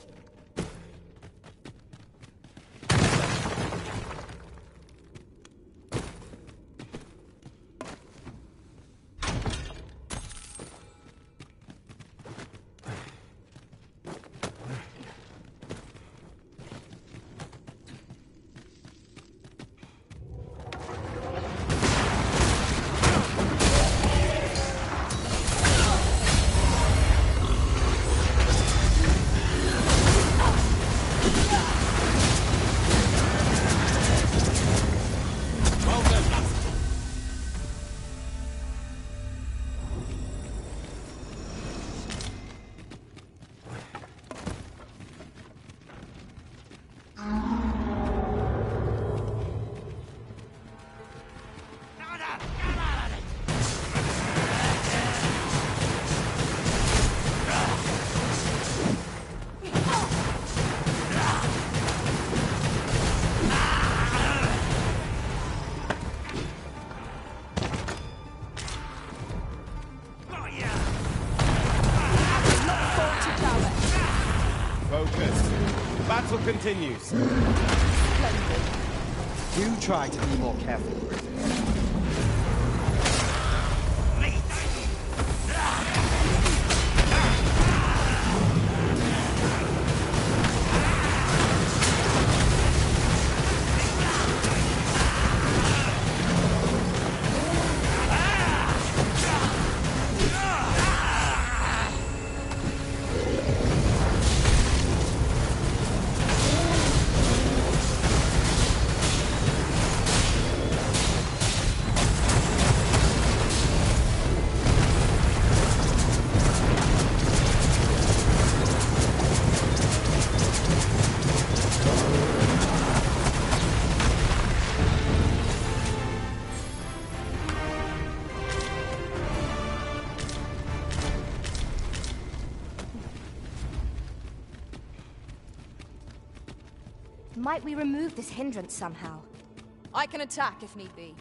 Battle continues. Do try to be more careful, Bridget. Might we remove this hindrance somehow? I can attack if need be.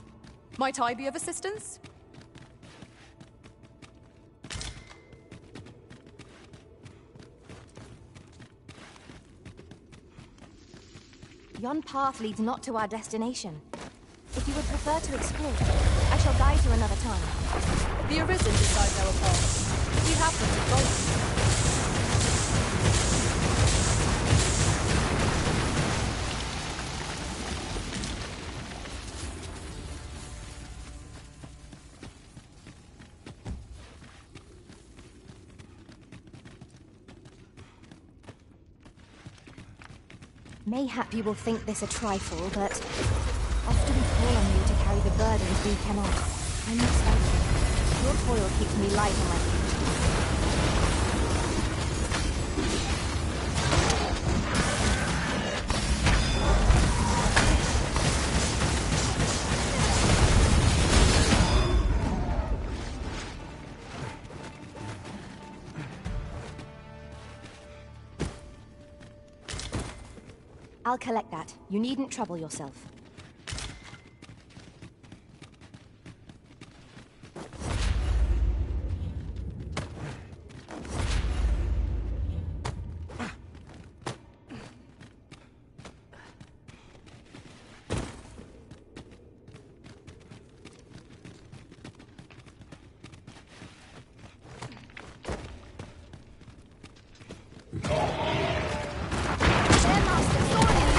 Might I be of assistance? Yon path leads not to our destination. If you would prefer to explore, I shall guide you another time. The Arisen decides our path. We happen to follow. Mayhap you will think this a trifle, but often we call on you to carry the burdens we cannot. I must thank you. Your toil keeps me light on my feet. I'll collect that. You needn't trouble yourself. Master, sword in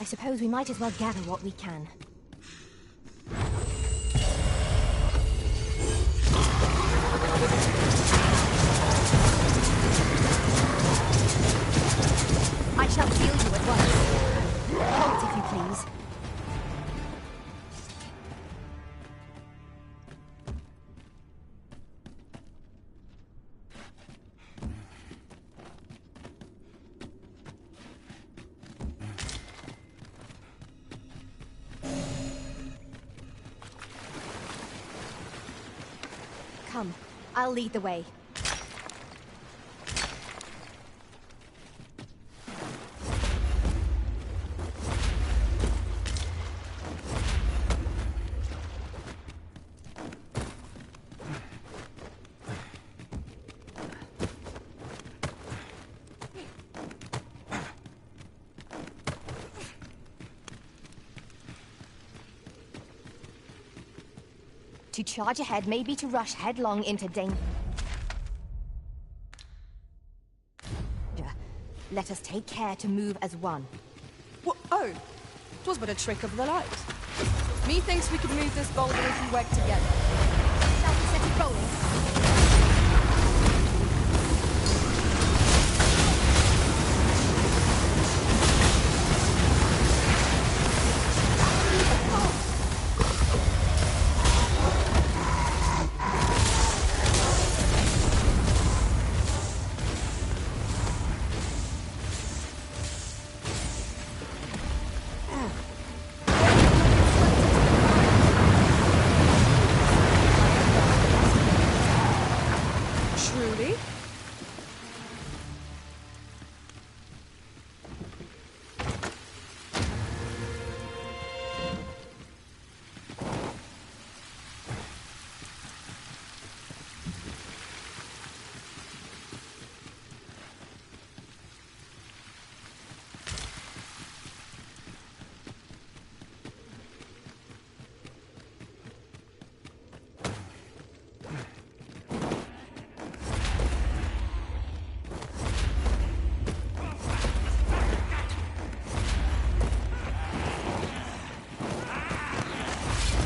I suppose we might as well gather what we can. I shall heal you at once. Halt, if you please. Come, I'll lead the way. To charge ahead may be to rush headlong into danger. Let us take care to move as one. What? Oh, 'twas but a trick of the light. Methinks we could move this boulder if we work together. Shall we set it rolling? Truly?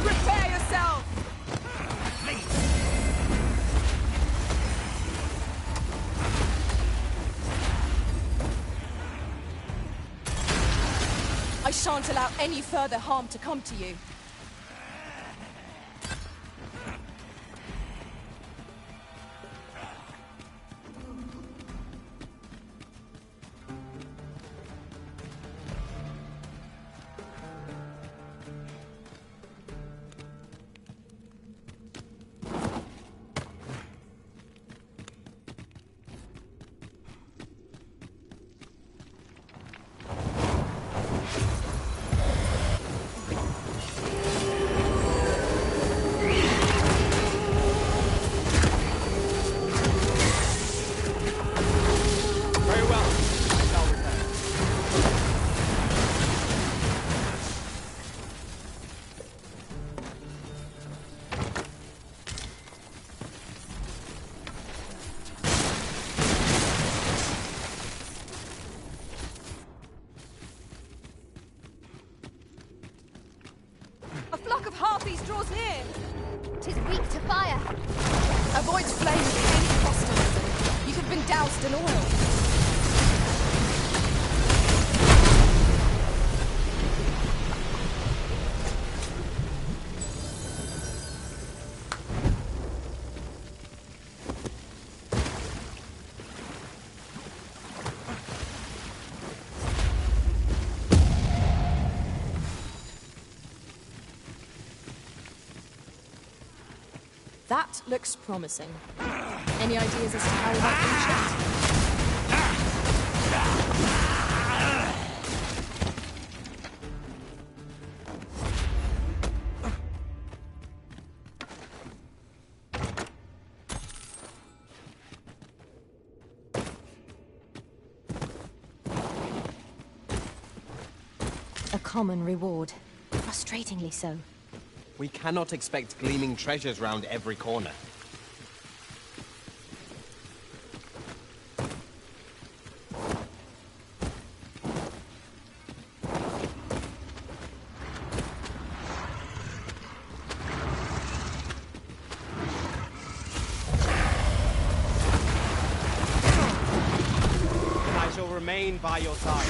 Prepare yourself! I shan't allow any further harm to come to you. A flock of harpies draws near. 'Tis weak to fire. Avoid flames at any cost, Elizabeth. You have been doused in oil. That looks promising. Any ideas as to how we might reach it? A common reward. Frustratingly so. We cannot expect gleaming treasures round every corner. remain by your side.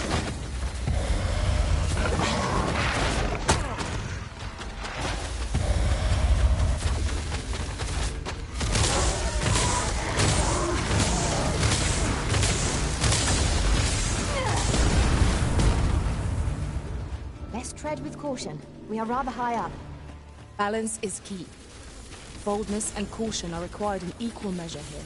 Let's tread with caution. We are rather high up. Balance is key. Boldness and caution are required in equal measure here.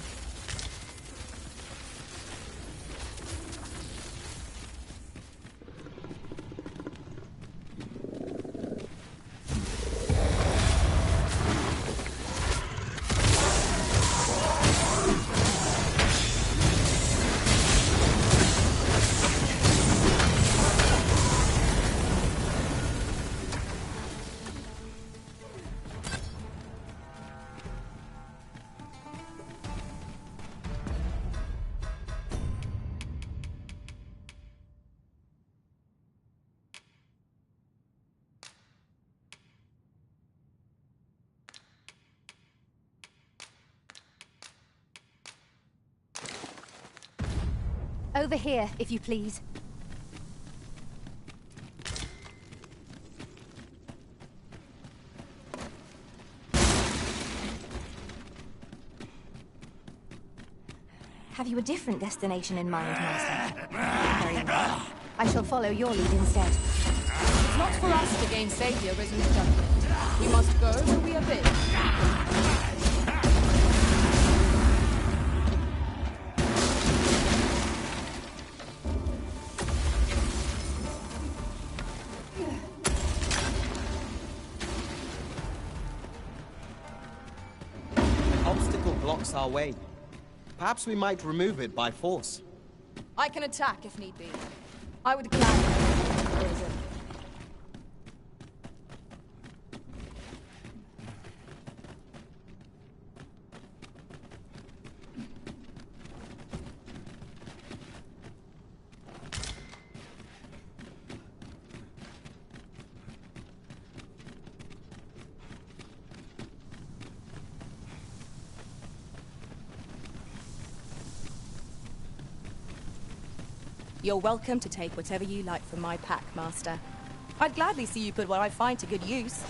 Over here, if you please. Have you a different destination in mind, Master? Very well. I shall follow your lead instead. It's not for us to gainsay the Arisen's judgment. We must go where we are bid. Obstacle blocks our way. Perhaps we might remove it by force. I can attack if need be. I would gladly. Arisen. You're welcome to take whatever you like from my pack, Master. I'd gladly see you put what I find to good use.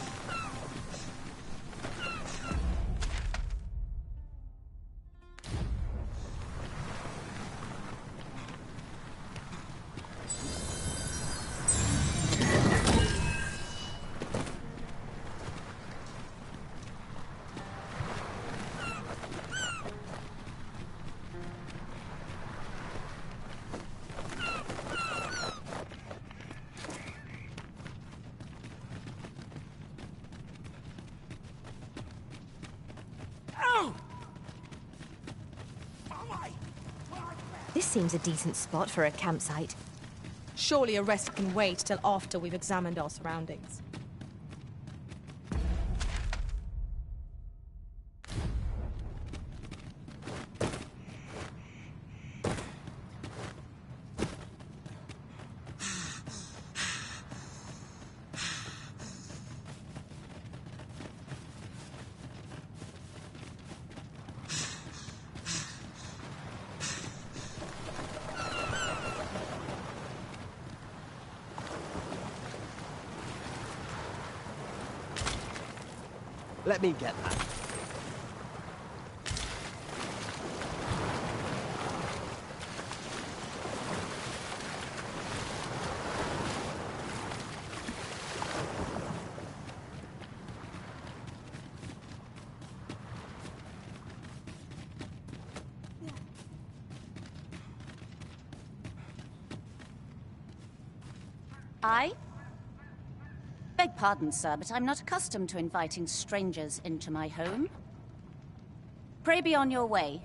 This seems a decent spot for a campsite. Surely a rest can wait till after we've examined our surroundings. Let me get that. I? Beg pardon, sir, but I'm not accustomed to inviting strangers into my home. Pray be on your way.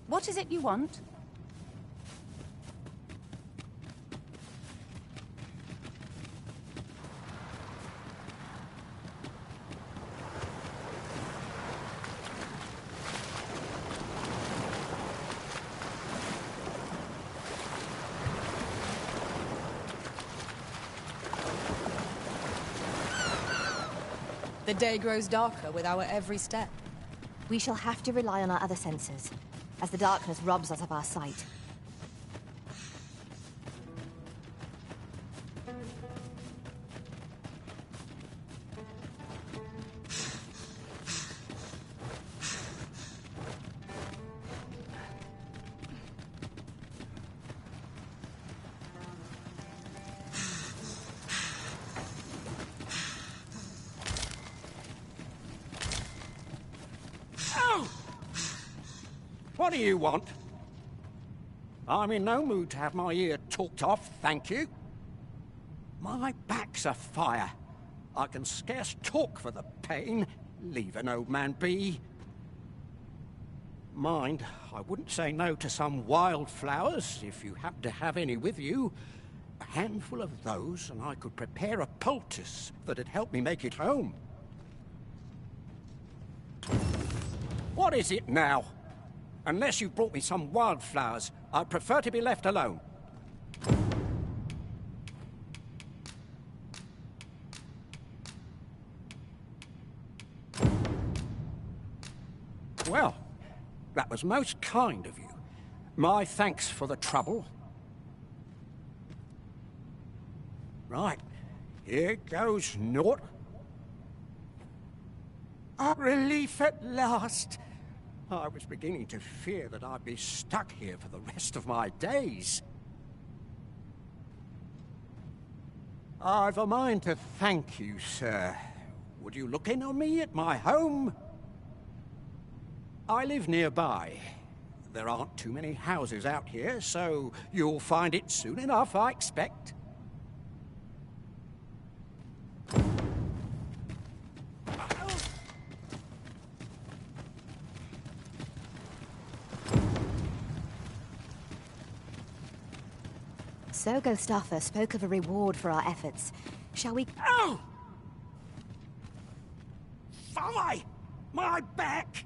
What is it you want? The day grows darker with our every step. We shall have to rely on our other senses, as the darkness robs us of our sight. What do you want? I'm in no mood to have my ear talked off, thank you. My back's afire. I can scarce talk for the pain. Leave an old man be. Mind, I wouldn't say no to some wildflowers, if you happen to have any with you. A handful of those, and I could prepare a poultice that'd help me make it home. What is it now? Unless you brought me some wildflowers, I'd prefer to be left alone. Well, that was most kind of you. My thanks for the trouble. Right, here goes naught. A relief at last. I was beginning to fear that I'd be stuck here for the rest of my days. I've a mind to thank you, sir. Would you look in on me at my home? I live nearby. There aren't too many houses out here, so you'll find it soon enough, I expect. So Gustava spoke of a reward for our efforts. Shall we— Oh! Fie! My back!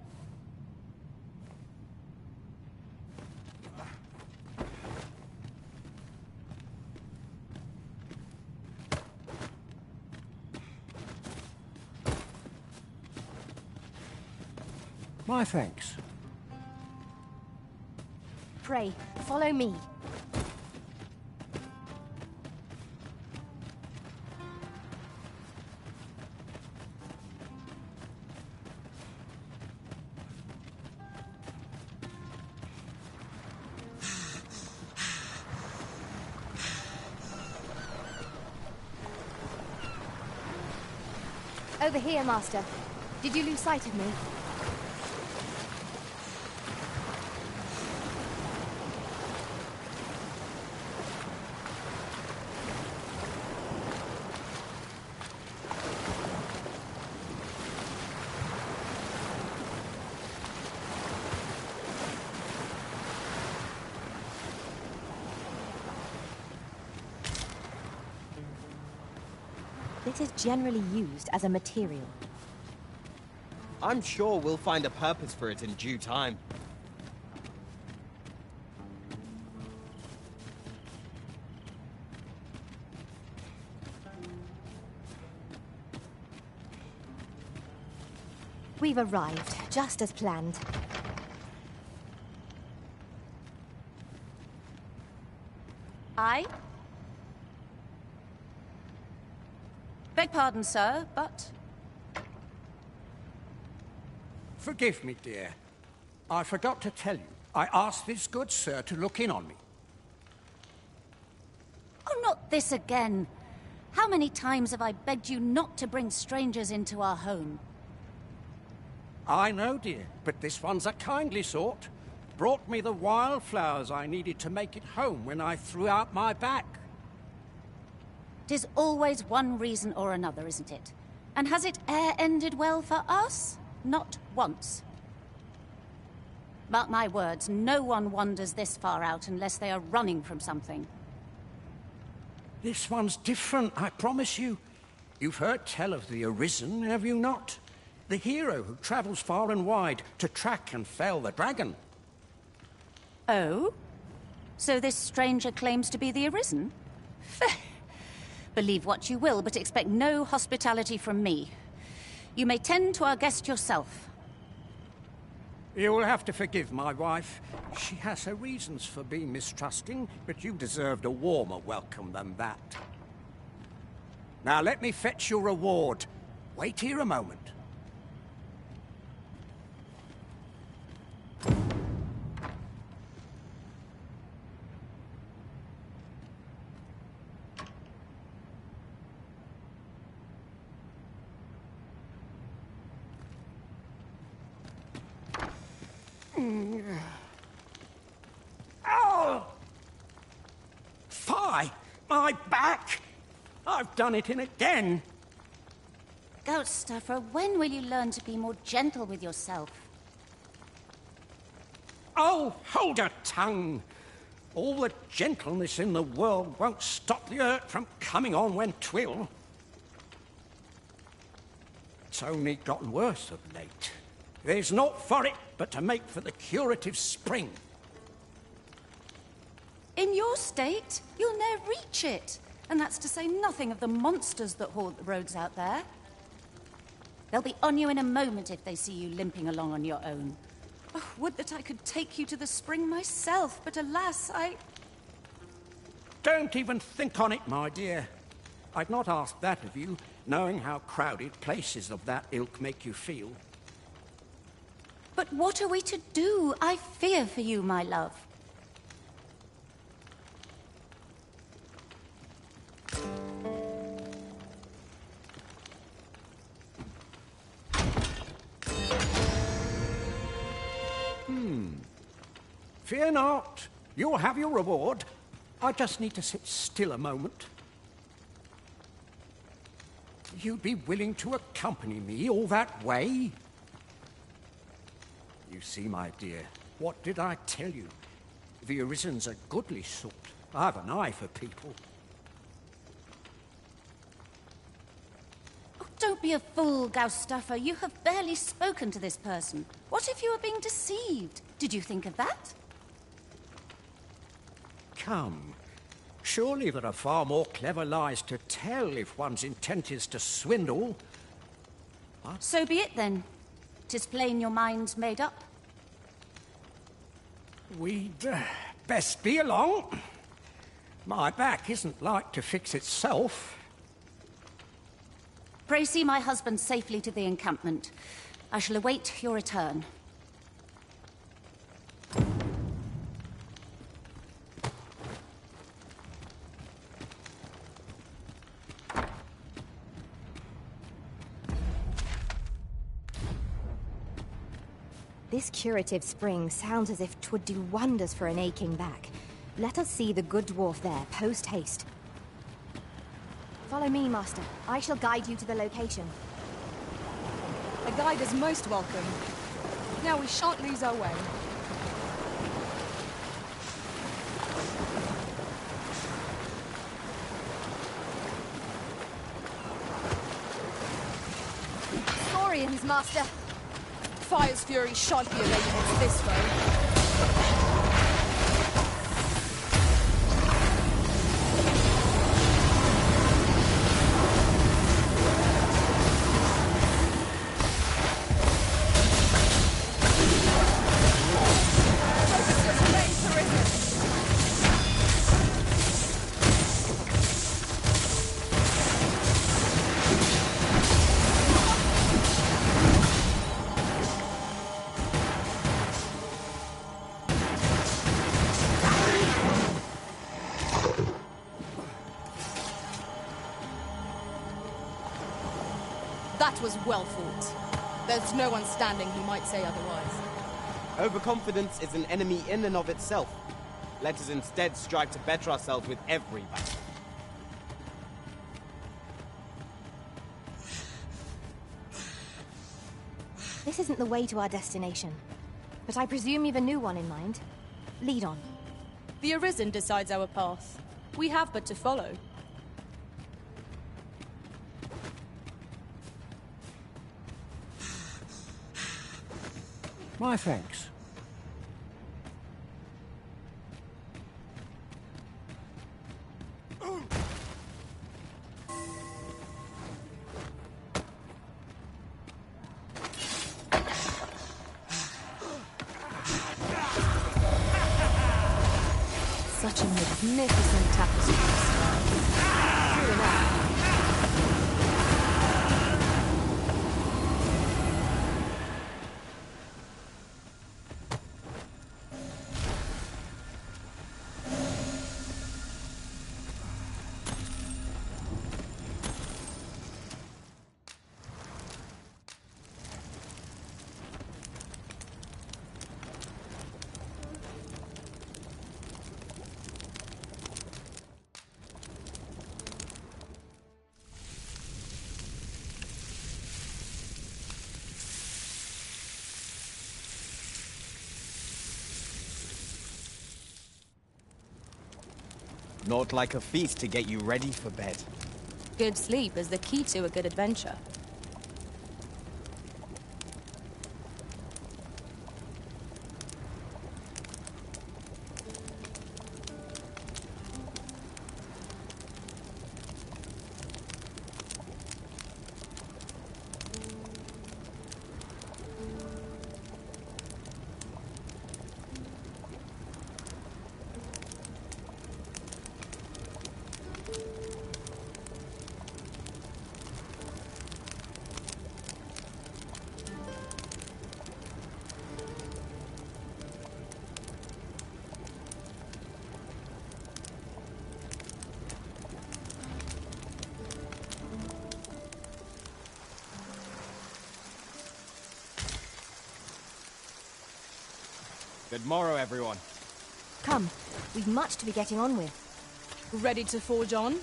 My thanks. Pray, follow me. Over here, Master. Did you lose sight of me? It is generally used as a material. I'm sure we'll find a purpose for it in due time. We've arrived, just as planned. I? Beg pardon, sir, but... Forgive me, dear. I forgot to tell you. I asked this good sir to look in on me. Oh, not this again. How many times have I begged you not to bring strangers into our home? I know, dear, but this one's a kindly sort. Brought me the wildflowers I needed to make it home when I threw out my back. 'Tis always one reason or another, isn't it? And has it e'er ended well for us? Not once. Mark my words, no one wanders this far out unless they are running from something. This one's different, I promise you. You've heard tell of the Arisen, have you not? The hero who travels far and wide to track and fell the dragon. Oh? So this stranger claims to be the Arisen? Believe what you will, but expect no hospitality from me. You may tend to our guest yourself. You'll have to forgive my wife. She has her reasons for being mistrusting, but you deserved a warmer welcome than that. Now let me fetch your reward. Wait here a moment. Oh! Fie! My back! I've done it in again! Goat Stuffer, when will you learn to be more gentle with yourself? Oh, hold your tongue! All the gentleness in the world won't stop the hurt from coming on when 'twill. It's only gotten worse of late. There's naught for it but to make for the curative spring. In your state, you'll ne'er reach it. And that's to say nothing of the monsters that haunt the roads out there. They'll be on you in a moment if they see you limping along on your own. Oh, would that I could take you to the spring myself, but alas, Don't even think on it, my dear. I'd not ask that of you, knowing how crowded places of that ilk make you feel. But what are we to do? I fear for you, my love. Fear not. You'll have your reward. I just need to sit still a moment. You'd be willing to accompany me all that way? You see, my dear, what did I tell you? The Arisen's a goodly sort. I've an eye for people. Oh, don't be a fool, Gaustuffer. You have barely spoken to this person. What if you were being deceived? Did you think of that? Come. Surely there are far more clever lies to tell if one's intent is to swindle. So be it then. 'Tis plain your mind's made up. We'd best be along. My back isn't like to fix itself. Pray see my husband safely to the encampment. I shall await your return. This curative spring sounds as if 'twould do wonders for an aching back. Let us see the good dwarf there, post-haste. Follow me, master. I shall guide you to the location. A guide is most welcome. Now we shan't lose our way. Saurians, master. Fire's fury shan't be arrayed against this foe. That was well fought. There's no one standing who might say otherwise. Overconfidence is an enemy in and of itself. Let us instead strive to better ourselves with every battle. This isn't the way to our destination. But I presume you've a new one in mind. Lead on. The Arisen decides our path. We have but to follow. My thanks. magnificent tapestries. True enough. Naught like a feast to get you ready for bed. Good sleep is the key to a good adventure. Good morrow, everyone. Come, we've much to be getting on with. Ready to forge on?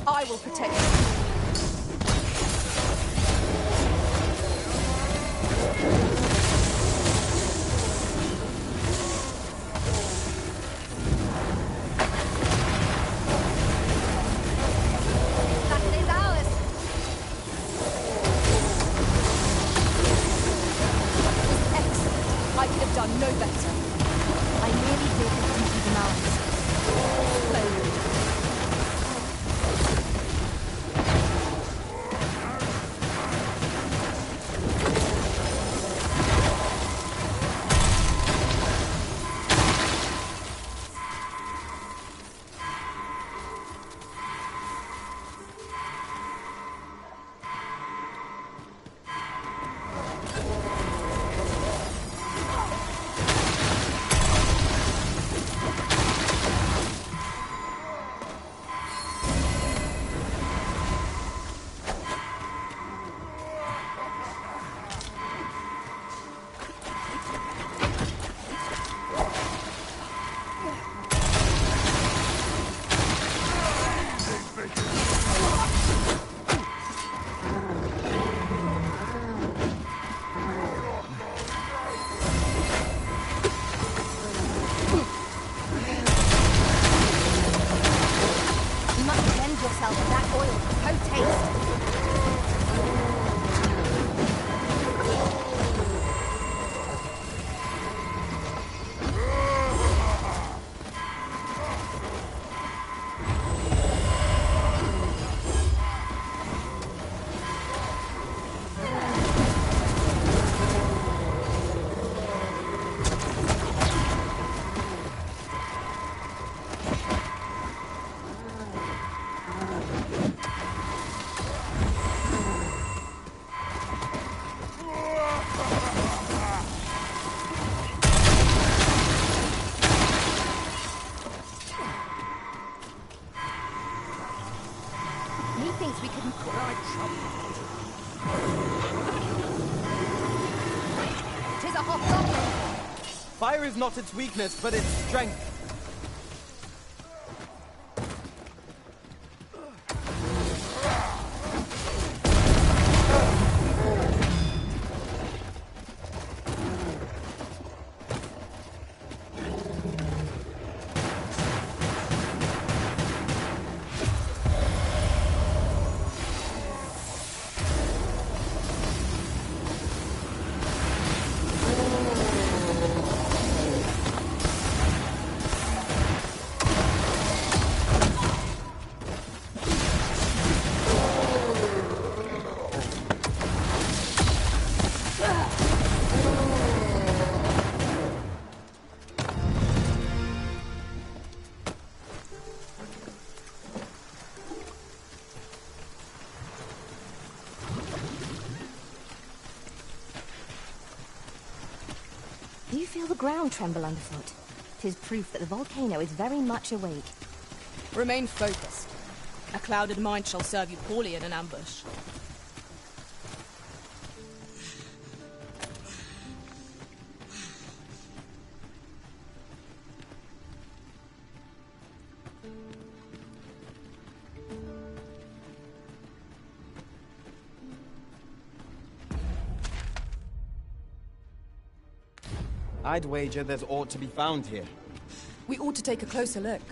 I will protect you. That is ours! Excellent. I could have done no better. I merely did the duty demands. Splendid. yourself that oil potaste. Methinks we couldn't quite "'Tis a hot topic. Fire is not its weakness, but its strength. feel the ground tremble underfoot. 'Tis proof that the volcano is very much awake. Remain focused. A clouded mind shall serve you poorly in an ambush. I'd wager there's aught to be found here. We ought to take a closer look.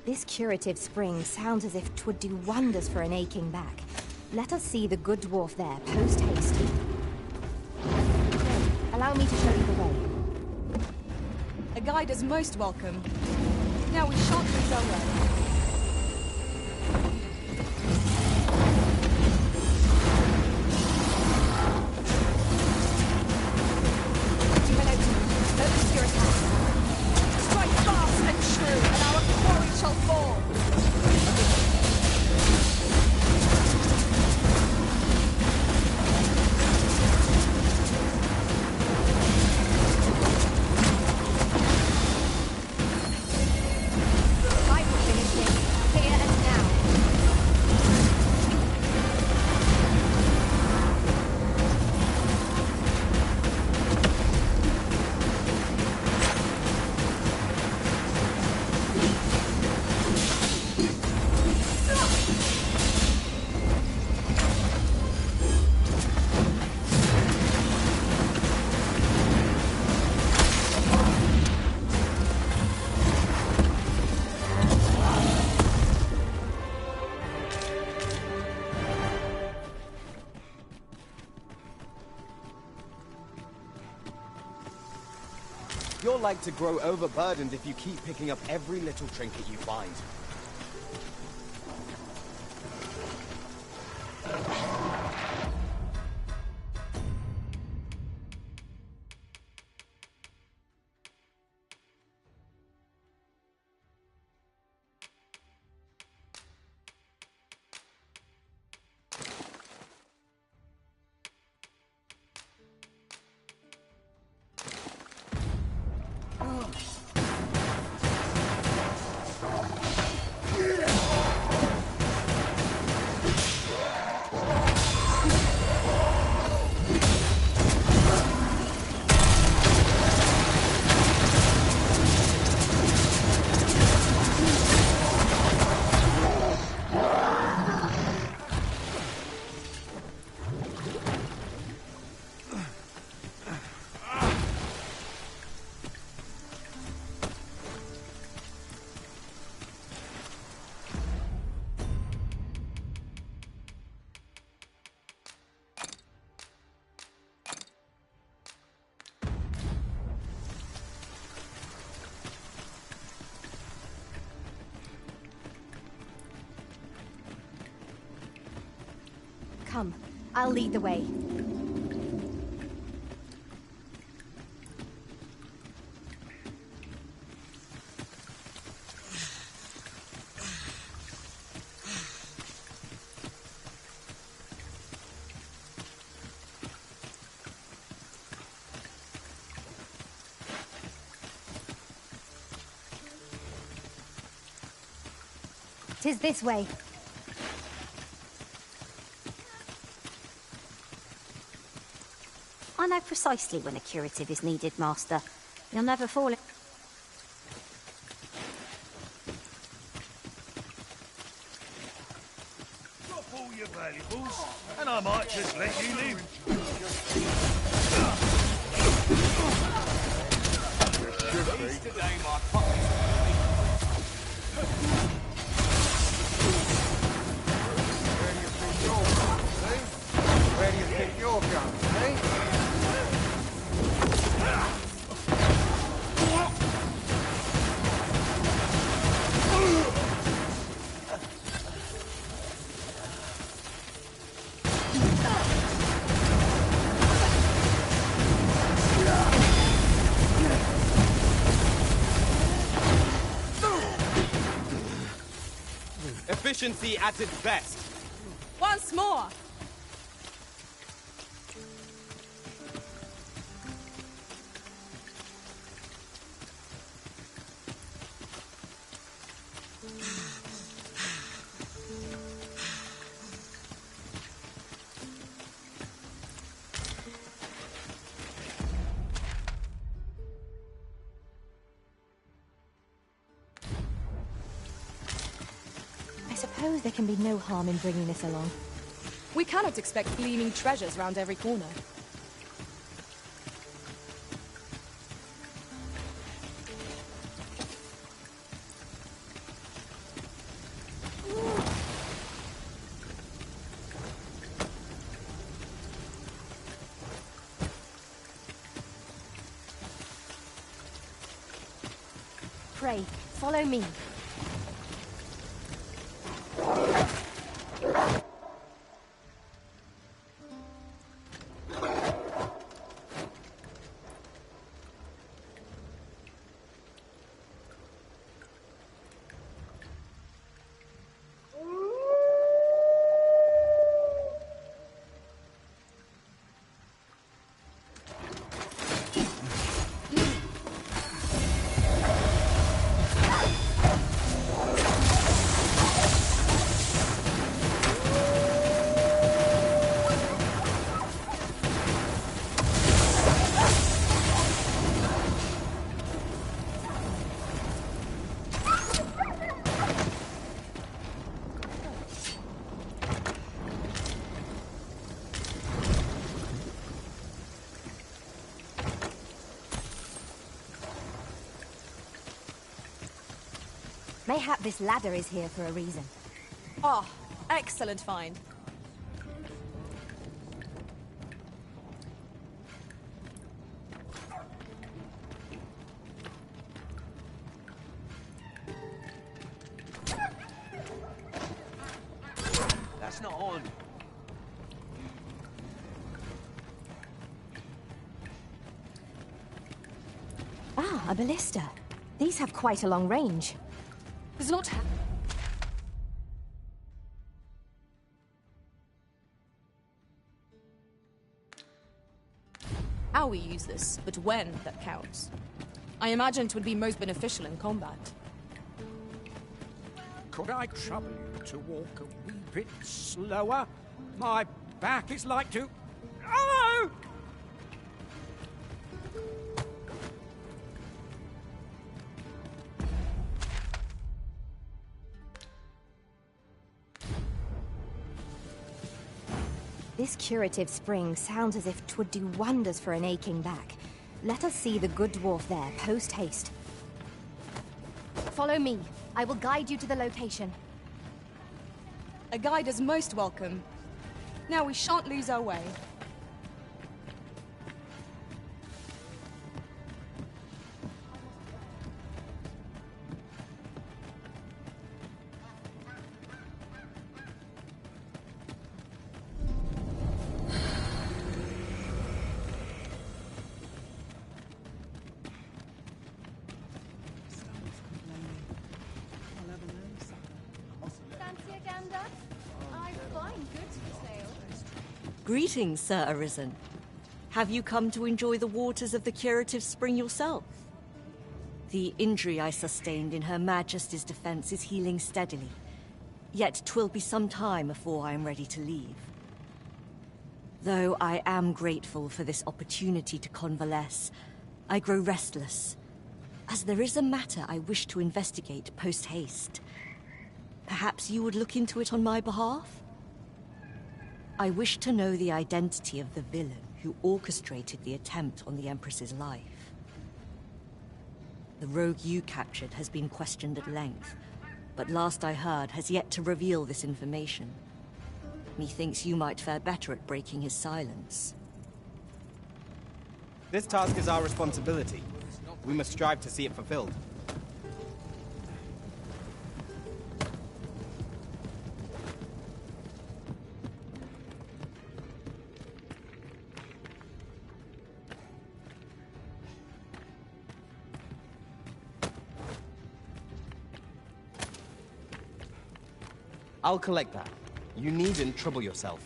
This curative spring sounds as if 'twould do wonders for an aching back. Let us see the good dwarf there, post-haste. Allow me to show you the way. A guide is most welcome. Now we shan't lose our way. Focus your attack. Strike fast and true, and our quarry shall fall. Fight will finish this, here and now. You're like to grow overburdened if you keep picking up every little trinket you find. Come, I'll lead the way. "'Tis this way. I know precisely when a curative is needed, Master. You'll never fall in... Drop all your valuables, and I might just let you live. Today, my pockets Where do you think you're going, eh? Efficiency at its best. Once more! I suppose there can be no harm in bringing this along. We cannot expect gleaming treasures round every corner. Pray, follow me. Mayhap this ladder is here for a reason. Ah, excellent find. That's not on. Ah, a ballista. These have quite a long range. Does not how we use this, but when that counts. I imagine it would be most beneficial in combat. Could I trouble you to walk a wee bit slower? My back is like to... Oh! This curative spring sounds as if 'twould do wonders for an aching back. Let us see the good dwarf there, post-haste. Follow me. I will guide you to the location. A guide is most welcome. Now we shan't lose our way. Greetings, Sir Arisen. Have you come to enjoy the waters of the curative spring yourself? The injury I sustained in Her Majesty's defense is healing steadily, yet 'twill be some time before I am ready to leave. Though I am grateful for this opportunity to convalesce, I grow restless, as there is a matter I wish to investigate post-haste. Perhaps you would look into it on my behalf? I wish to know the identity of the villain who orchestrated the attempt on the Empress's life. The rogue you captured has been questioned at length, but last I heard has yet to reveal this information. Methinks you might fare better at breaking his silence. This task is our responsibility. We must strive to see it fulfilled. I'll collect that. You needn't trouble yourself.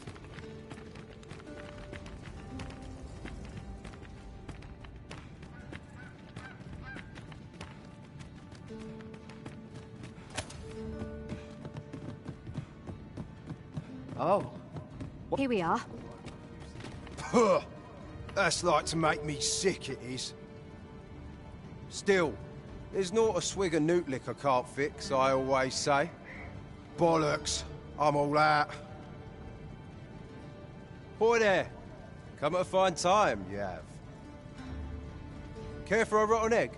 Oh. Here we are. Puh! That's like to make me sick, it is. Still, there's not a swig of newt liquor can't fix, I always say. Bollocks, I'm all out. Boy there, come at a fine time, you have. Care for a rotten egg?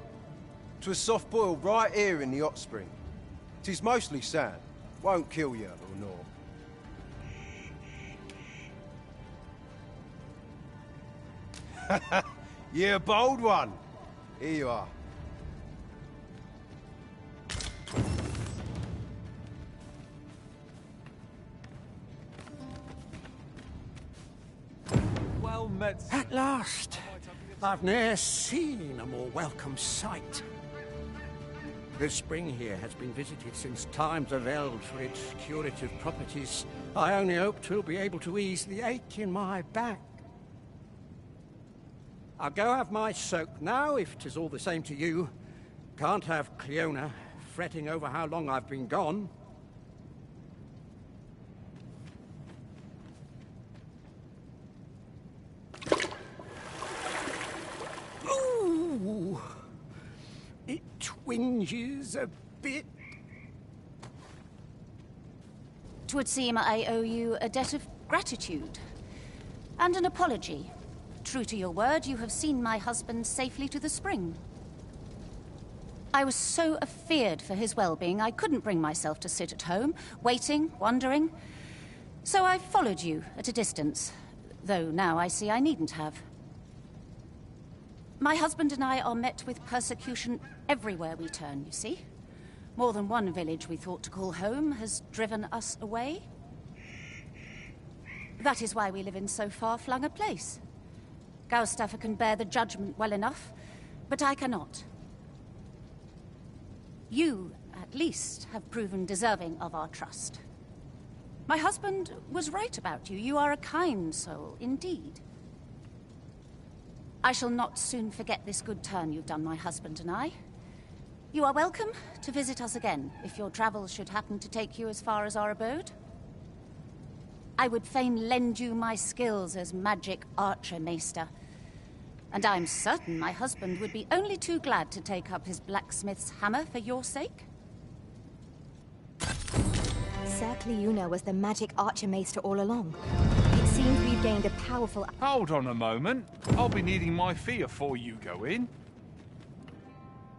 'Twas soft boiled right here in the hot spring. 'Tis mostly sand, won't kill you or naught. You're a bold one. Here you are. Well met. At last. I've ne'er seen a more welcome sight. The spring here has been visited since times of eld for its curative properties. I only hope 'twill be able to ease the ache in my back. I'll go have my soak now, if 'tis all the same to you. Can't have Cleona fretting over how long I've been gone. Ooh! It twinges a bit. 'Twould seem I owe you a debt of gratitude. And an apology. True to your word, you have seen my husband safely to the spring. I was so afeard for his well-being, I couldn't bring myself to sit at home, waiting, wondering. So I followed you at a distance, though now I see I needn't have. My husband and I are met with persecution everywhere we turn, you see. More than one village we thought to call home has driven us away. That is why we live in so far-flung a place. Gaustaffer can bear the judgment well enough, but I cannot. You, at least, have proven deserving of our trust. My husband was right about you. You are a kind soul, indeed. I shall not soon forget this good turn you've done my husband and I. You are welcome to visit us again, if your travels should happen to take you as far as our abode. I would fain lend you my skills as magic archer, Maester. And I'm certain my husband would be only too glad to take up his blacksmith's hammer for your sake. Sir Cleona was the magic archer-maester all along. It seems we've gained a powerful... Hold on a moment. I'll be needing my fee before you go in.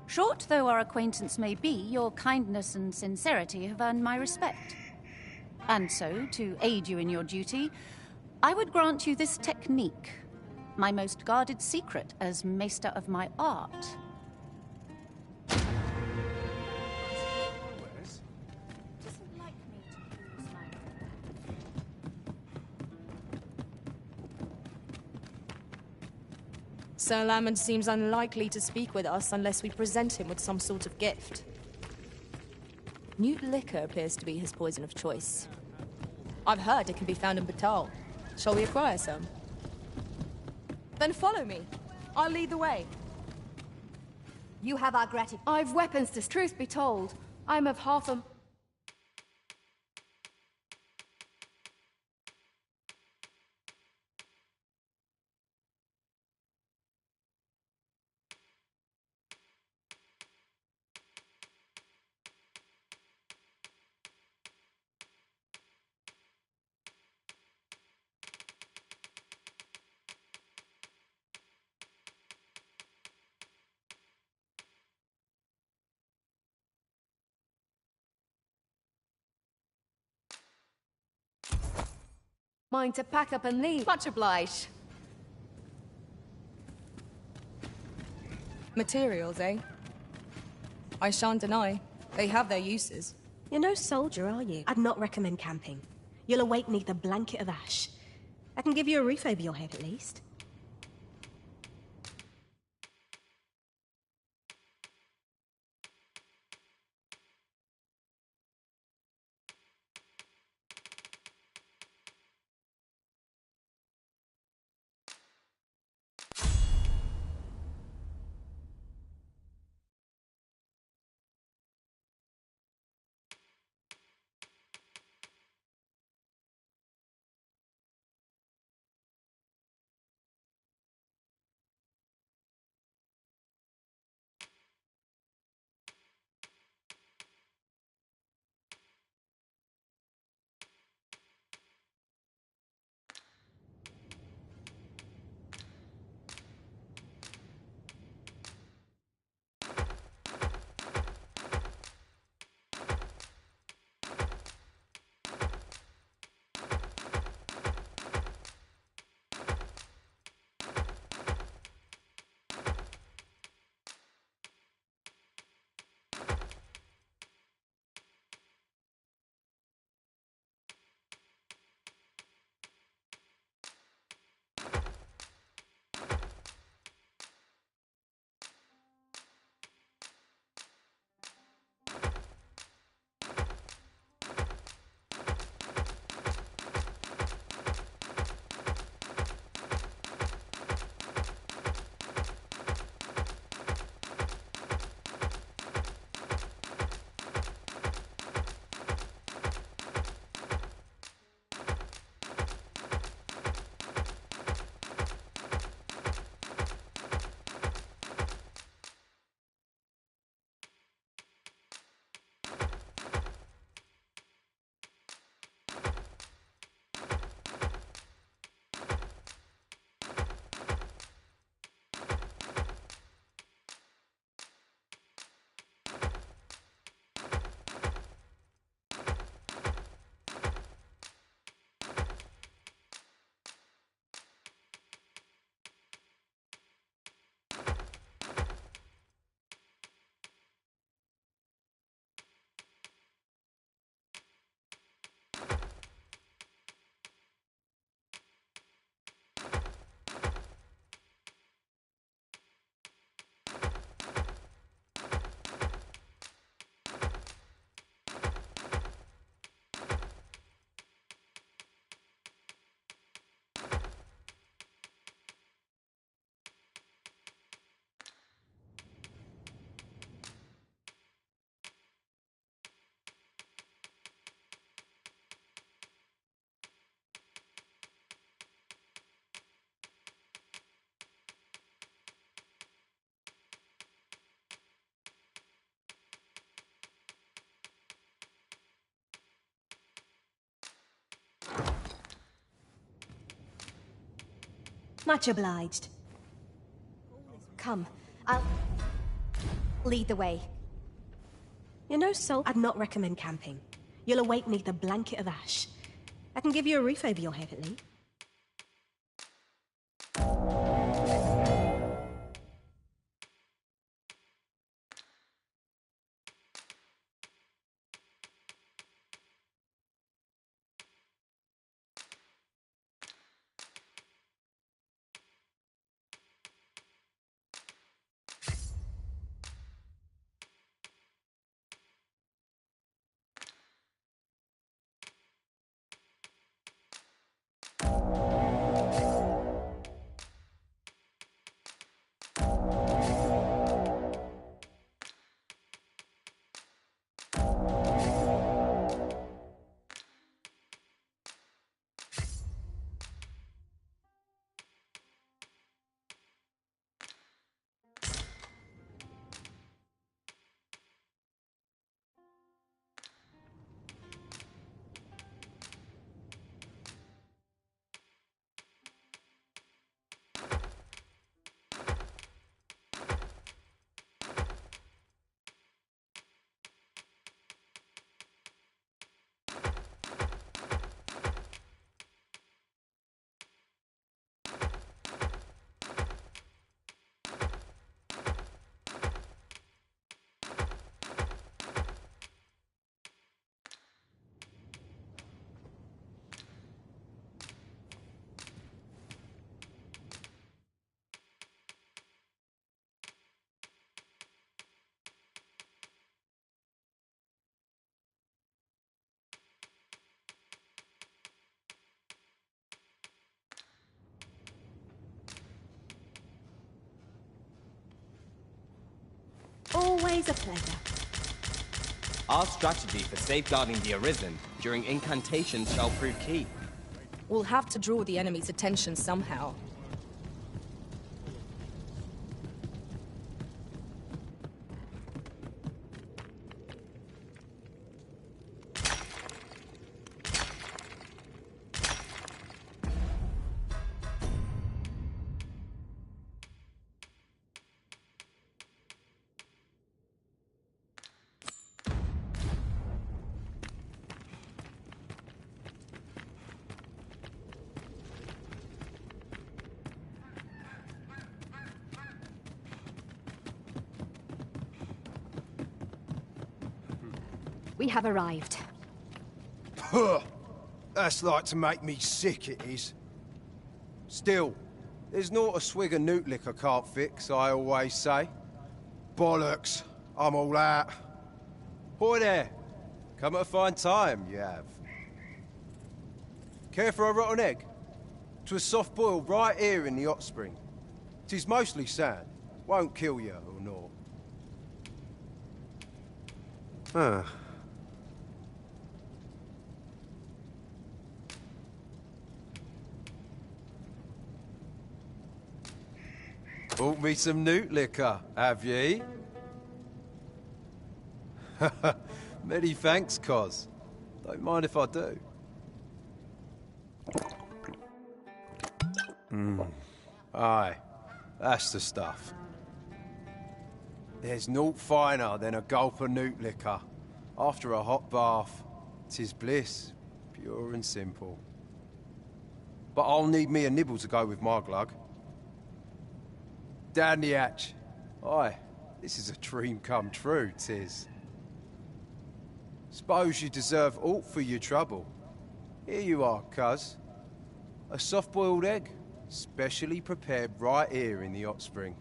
Short though our acquaintance may be, your kindness and sincerity have earned my respect. And so, to aid you in your duty, I would grant you this technique, my most guarded secret as maester of my art. Sir Lamond seems unlikely to speak with us unless we present him with some sort of gift. Newt liquor appears to be his poison of choice. I've heard it can be found in Batal. Shall we acquire some? Then follow me. I'll lead the way. You have our gratitude. I've weapons to... Truth be told, I'm of half a... mind to pack up and leave. Much obliged. Materials, eh? I shan't deny. They have their uses. You're no soldier, are you? I'd not recommend camping. You'll awake neath a blanket of ash. I can give you a roof over your head, at least. Much obliged. Come, I'll lead the way. You're no soul. I'd not recommend camping. You'll await neath a blanket of ash. I can give you a roof over your head at least. Always a pleasure. Our strategy for safeguarding the Arisen during incantations shall prove key. We'll have to draw the enemy's attention somehow. We have arrived. Puh! That's like to make me sick, it is. Still, there's not a swig of newt liquor can't fix, I always say. Bollocks, I'm all out. Boy there, come at a fine time, you have. Care for a rotten egg? 'Twas soft boiled right here in the hot spring. 'Tis mostly sand, won't kill you or naught. Ah. Bought me some newt liquor, have ye? Many thanks, Cos. Don't mind if I do. Aye, that's the stuff. There's naught finer than a gulp of newt liquor. After a hot bath, 'tis bliss, pure and simple. But I'll need me a nibble to go with my glug. Down the hatch. Aye, this is a dream come true, 'tis. Suppose you deserve aught for your trouble. Here you are, cuz. A soft-boiled egg, specially prepared right here in the hot spring.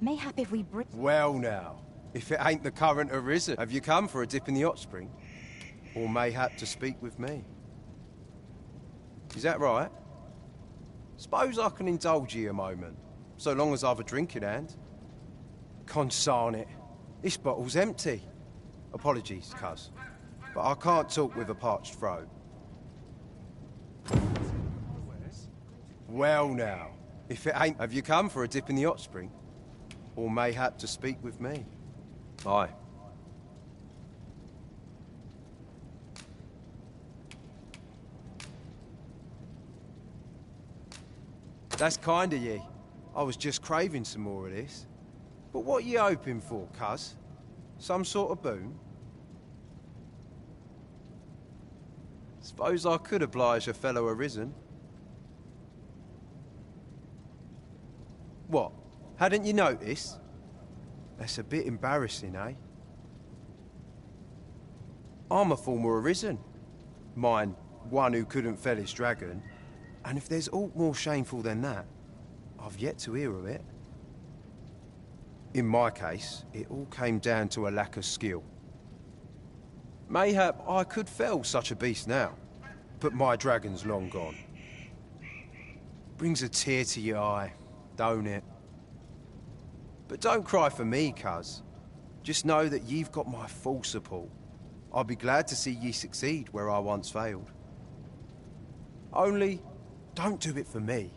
Mayhap if we bring... Well now, if it ain't the current Arisen, have you come for a dip in the hot spring? Or mayhap to speak with me? Is that right? Suppose I can indulge you a moment, so long as I've a drink in hand. Consarn it, this bottle's empty. Apologies, cuz, but I can't talk with a parched throat. Well now, if it ain't... Have you come for a dip in the hot spring? Or mayhap to speak with me? Aye. That's kind of ye. I was just craving some more of this. But what you hoping for, cuz? Some sort of boon? Suppose I could oblige a fellow arisen. What? Hadn't you noticed? That's a bit embarrassing, eh? I'm a former arisen. Mine, one who couldn't fell his dragon. And if there's aught more shameful than that, I've yet to hear of it. In my case, it all came down to a lack of skill. Mayhap I could fell such a beast now, but my dragon's long gone. Brings a tear to your eye, don't it? But don't cry for me, cuz. Just know that ye've got my full support. I'll be glad to see ye succeed where I once failed. Only, don't do it for me.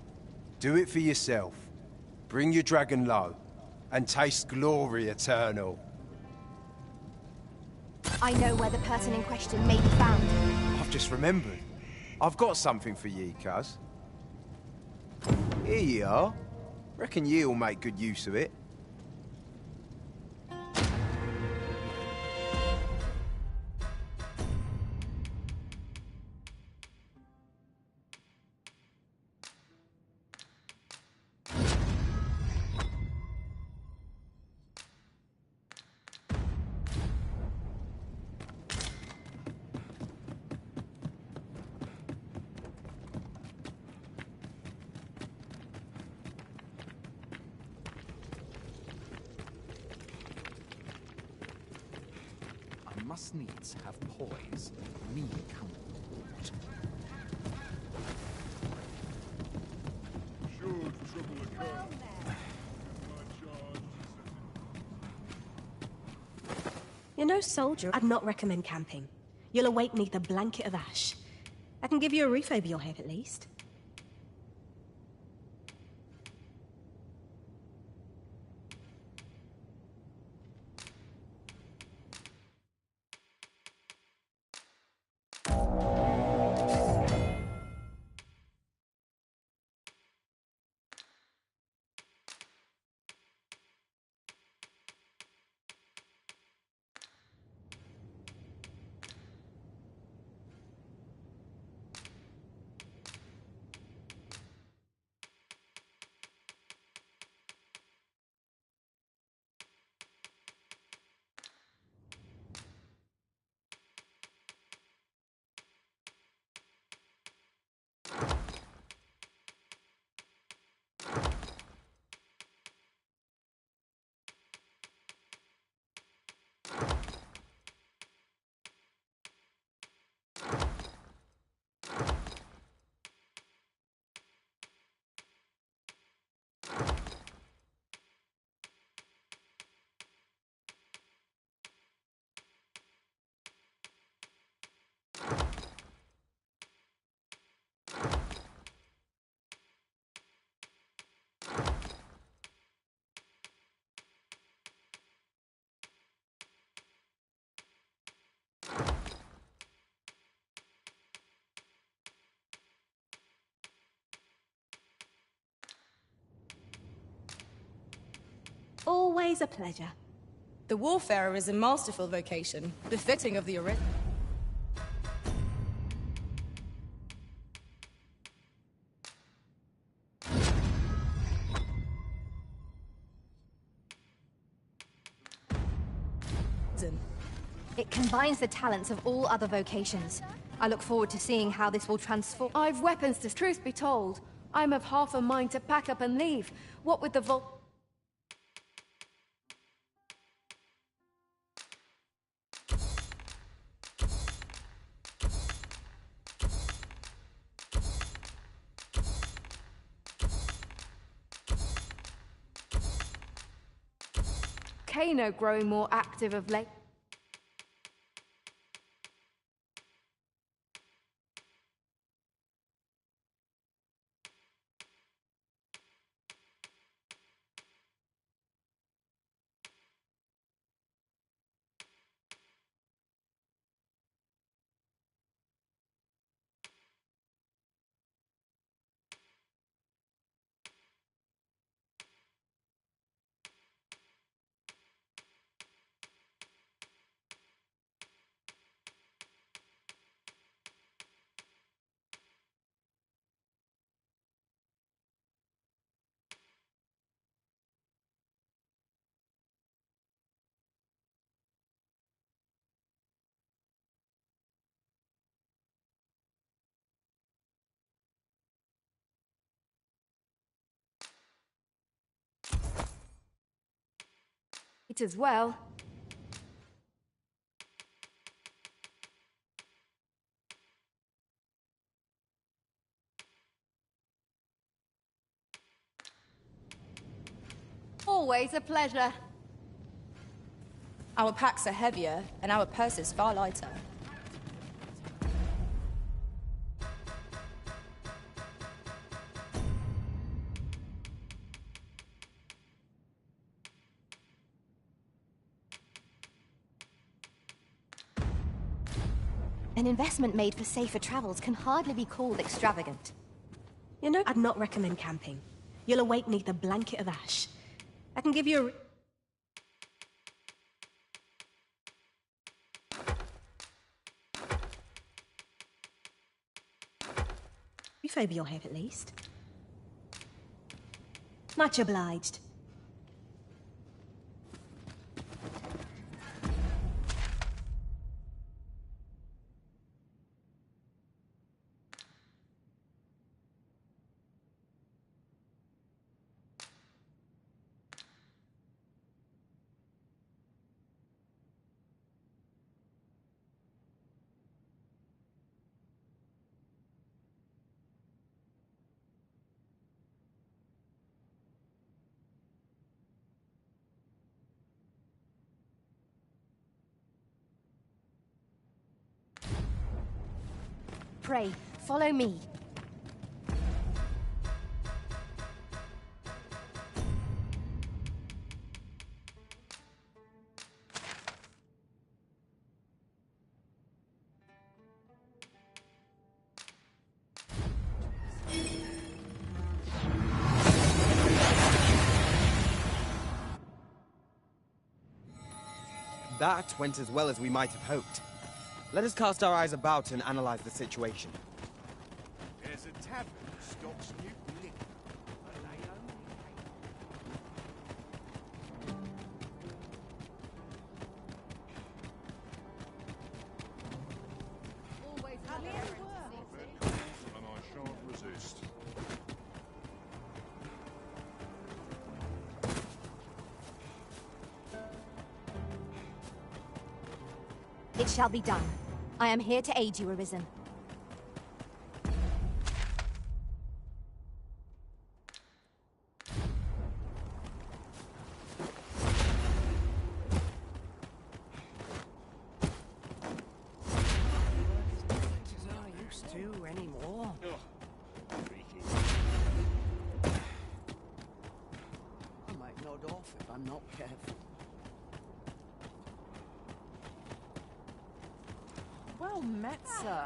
Do it for yourself. Bring your dragon low, and taste glory eternal. I know where the person in question may be found. I've just remembered. I've got something for ye, cuz. Here ye are. Reckon ye'll make good use of it. I must needs have poise. Me comfort. Should trouble occur. You're no soldier. I'd not recommend camping. You'll awake neath a blanket of ash. I can give you a roof over your head at least. Always a pleasure. The Warfarer is a masterful vocation, befitting of the Arisen. It combines the talents of all other vocations. I look forward to seeing how this will transform. I've weapons to... Truth be told, I'm of half a mind to pack up and leave. What with the volcano growing more active of late. Might as well. Always a pleasure. Our packs are heavier, and our purses far lighter. An investment made for safer travels can hardly be called extravagant. You know, I'd not recommend camping. You'll awake neath a blanket of ash. I can give you a roof over your head, at least. Much obliged. Pray, follow me. That went as well as we might have hoped. Let us cast our eyes about and analyze the situation. There's a tavern that stocks new liquor. But they only Always have you ever And I shan't resist. It shall be done. I am here to aid you, Arisen. anymore. I might nod off if I'm not careful. Well met, sir.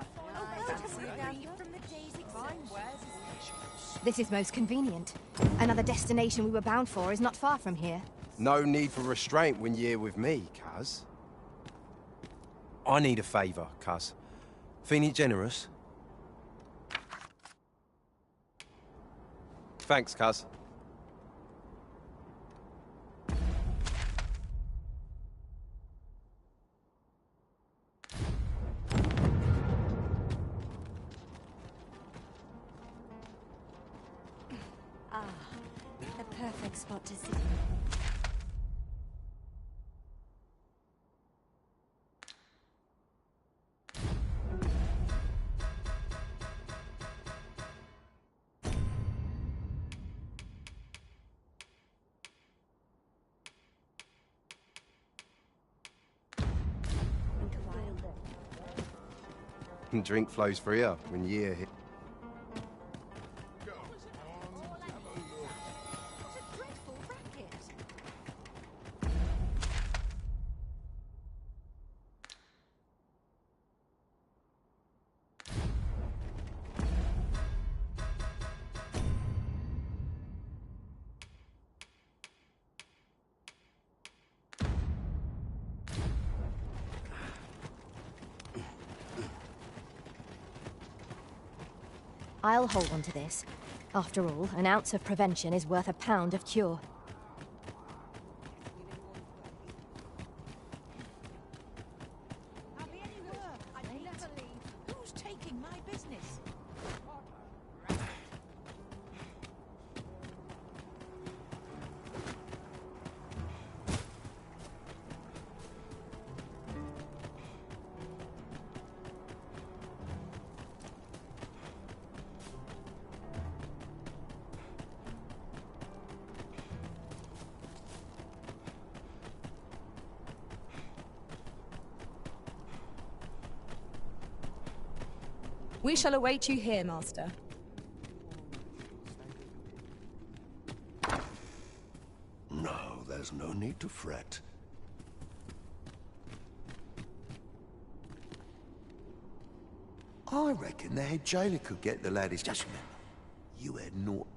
This is most convenient. Another destination we were bound for is not far from here. No need for restraint when you're with me, cuz. I need a favour, cuz. Feeling generous? Thanks, cuz. Ah, the perfect spot to see. Drink flows freer when you're here. I'll hold on to this. After all, an ounce of prevention is worth a pound of cure. Who's taking my business? We shall await you here, Master. No, there's no need to fret. I reckon the head jailer could get the lad his... Just remember, you had naught...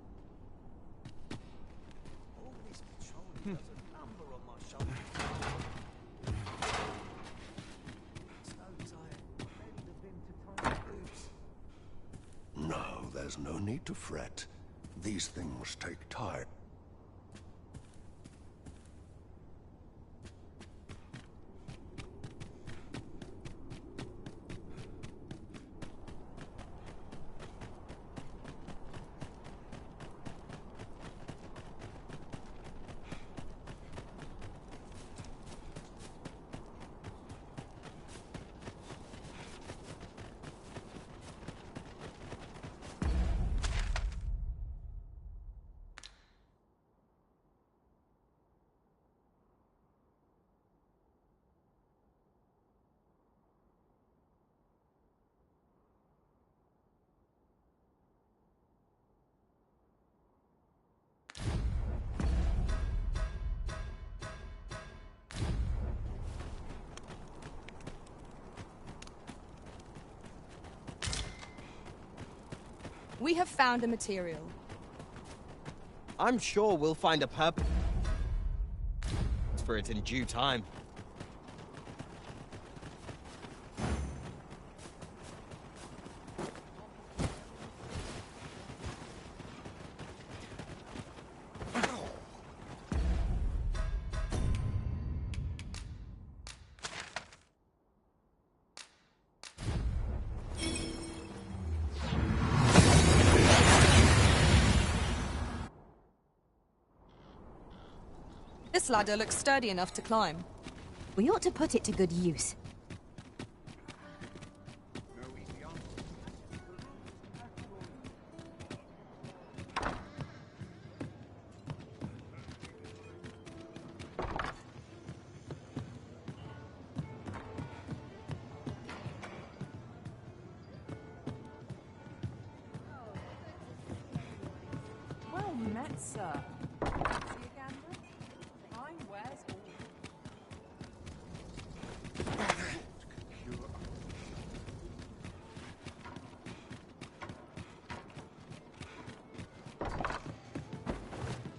No, there's no need to fret. These things take time. We have found a material. I'm sure we'll find a purpose for it in due time. This ladder looks sturdy enough to climb. We ought to put it to good use. Well met, sir. See you, Gambler? Fine wares all.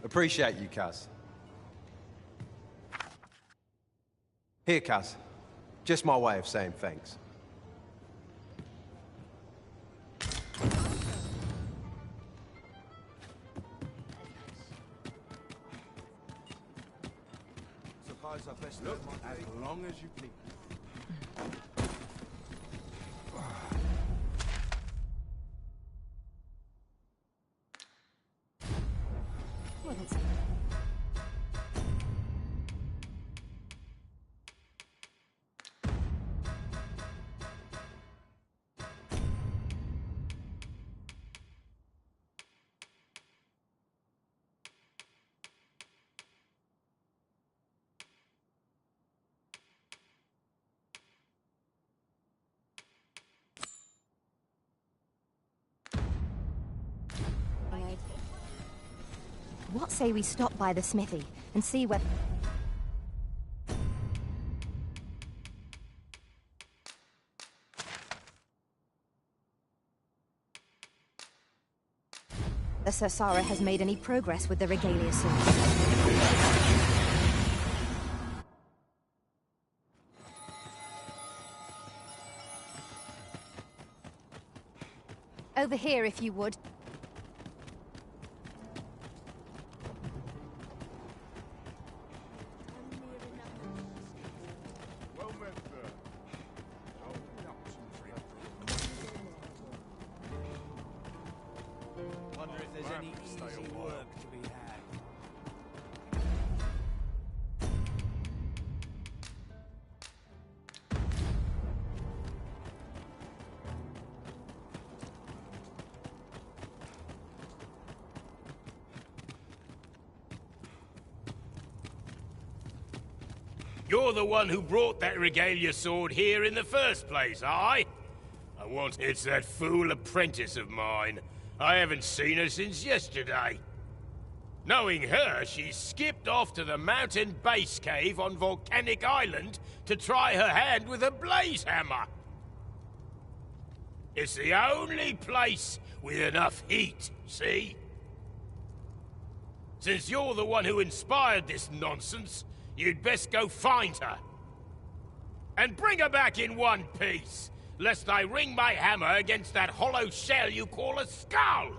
Appreciate you, Kaz. Here, Kaz. Just my way of saying thanks. Suppose I best look as long as you please. What say we stop by the smithy and see whether... the Sorcerer has made any progress with the regalia sword. Over here, if you would. Well met, sir. Open up some Wonder if there's any easy work to be had. You're the one who brought that regalia sword here in the first place, aye? It's that fool apprentice of mine. I haven't seen her since yesterday. Knowing her, she skipped off to the mountain base cave on Volcanic Island to try her hand with a blaze hammer. It's the only place with enough heat, see? Since you're the one who inspired this nonsense, you'd best go find her. And bring her back in one piece, lest I ring my hammer against that hollow shell you call a skull!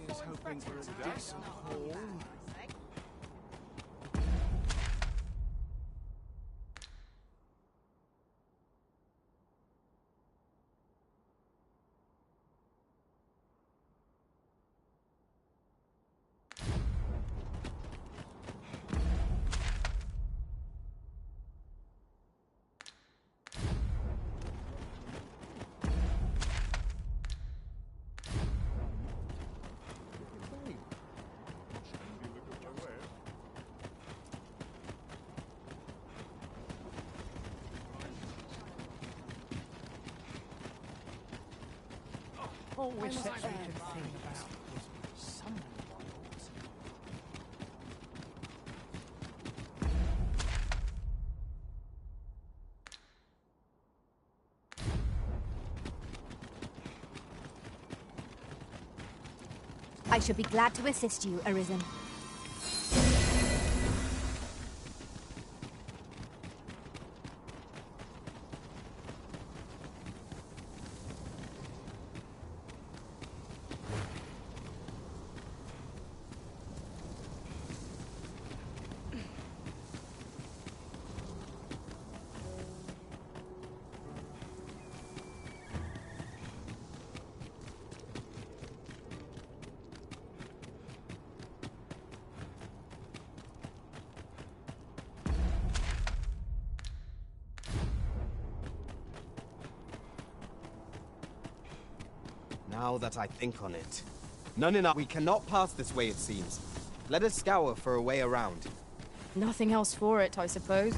Here's hoping for a decent haul. Always such a good thing about some royals. I should be glad to assist you, Arisen. Now that I think on it. None enough. We cannot pass this way, it seems. Let us scour for a way around. Nothing else for it, I suppose.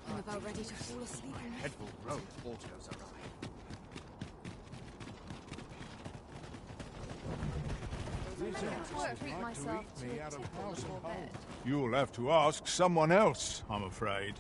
I'm about ready to fall asleep. Headful Road autos arrive. You'll have to ask someone else, I'm afraid.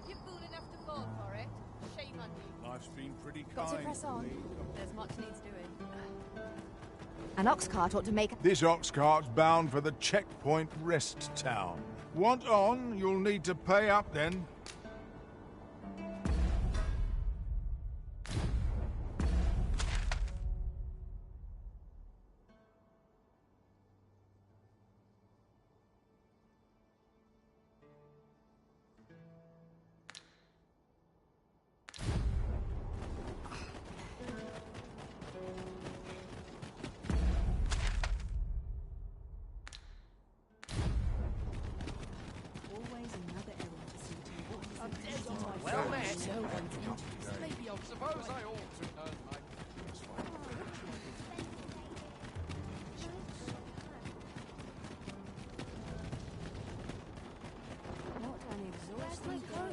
You're fool enough to fall for it. Shame on you. Life's been pretty Got to kind press to on. me. There's much needs doing. An ox cart ought to make... This ox cart's bound for the checkpoint rest town. Want on, you'll need to pay up then. Well met. Maybe I suppose I ought to earn my... What an exhausting day.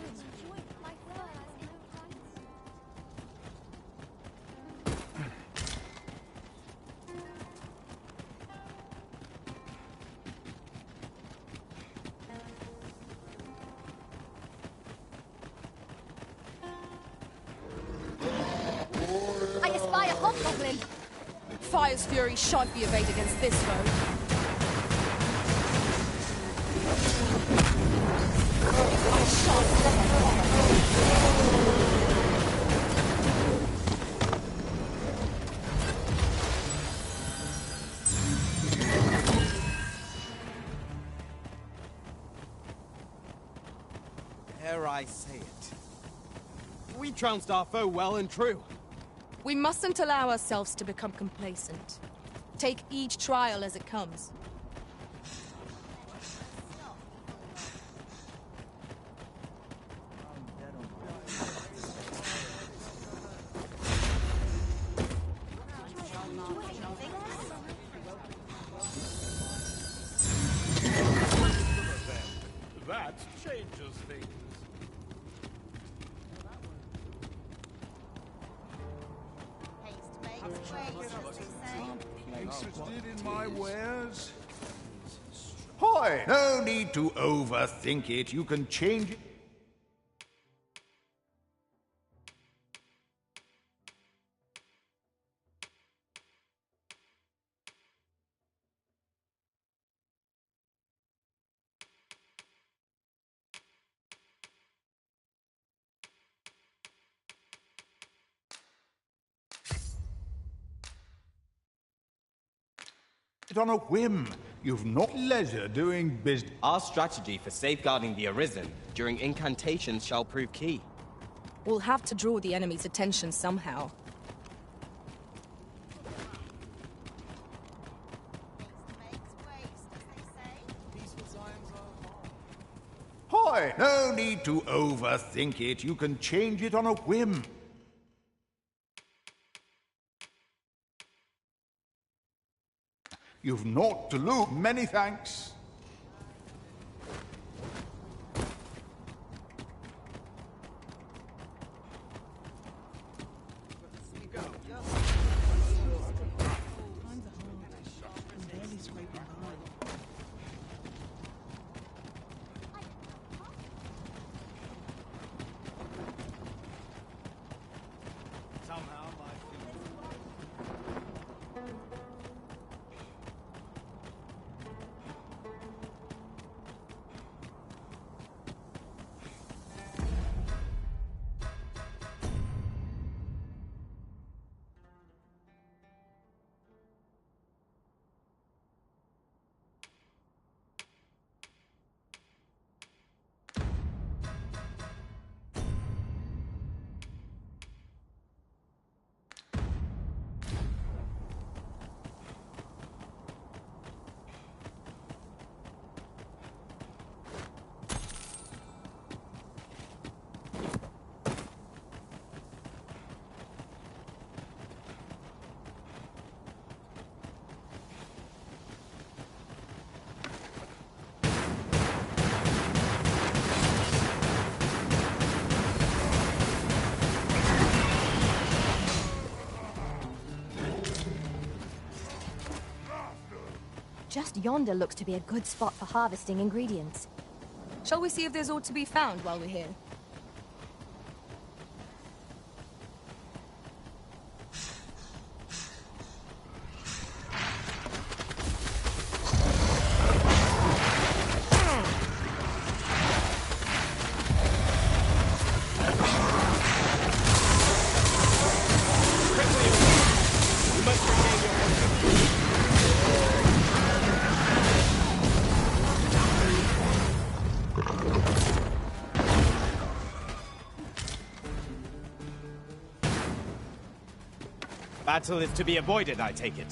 Fire's fury shan't be arrayed against this foe. I shan't let her. Dare I say it? We trounced our foe well and true. We mustn't allow ourselves to become complacent. Take each trial as it comes. That changes things. Interested in my wares? Hoy! No need to overthink it. You can change it. On a whim. You've not leisure doing business. Our strategy for safeguarding the Arisen during incantations shall prove key. We'll have to draw the enemy's attention somehow. Hoy! No need to overthink it. You can change it on a whim. You've naught to lose. Many thanks. Just yonder looks to be a good spot for harvesting ingredients. Shall we see if there's aught to be found while we're here? Battle is to be avoided, I take it.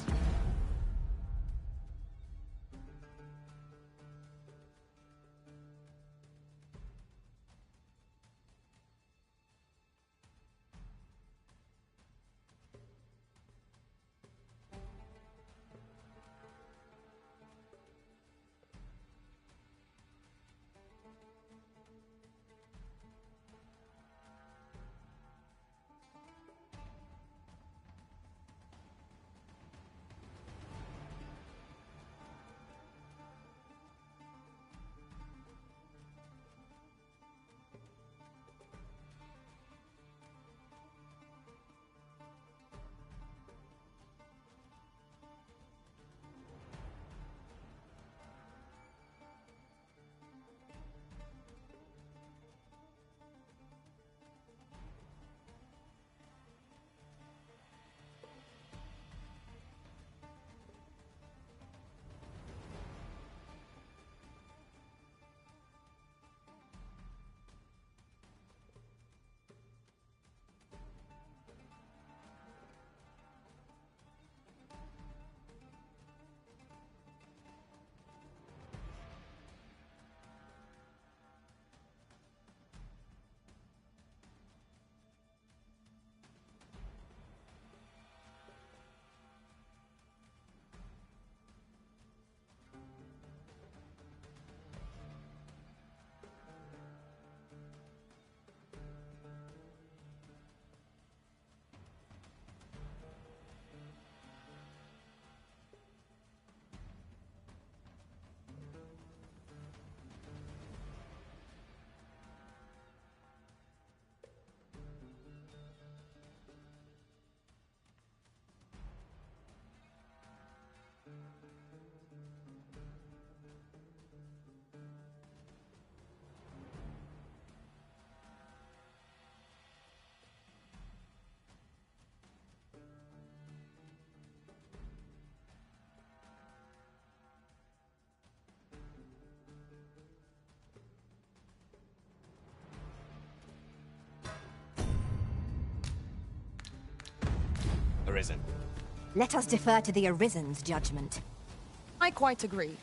Arisen. Let us defer to the Arisen's judgment. I quite agree.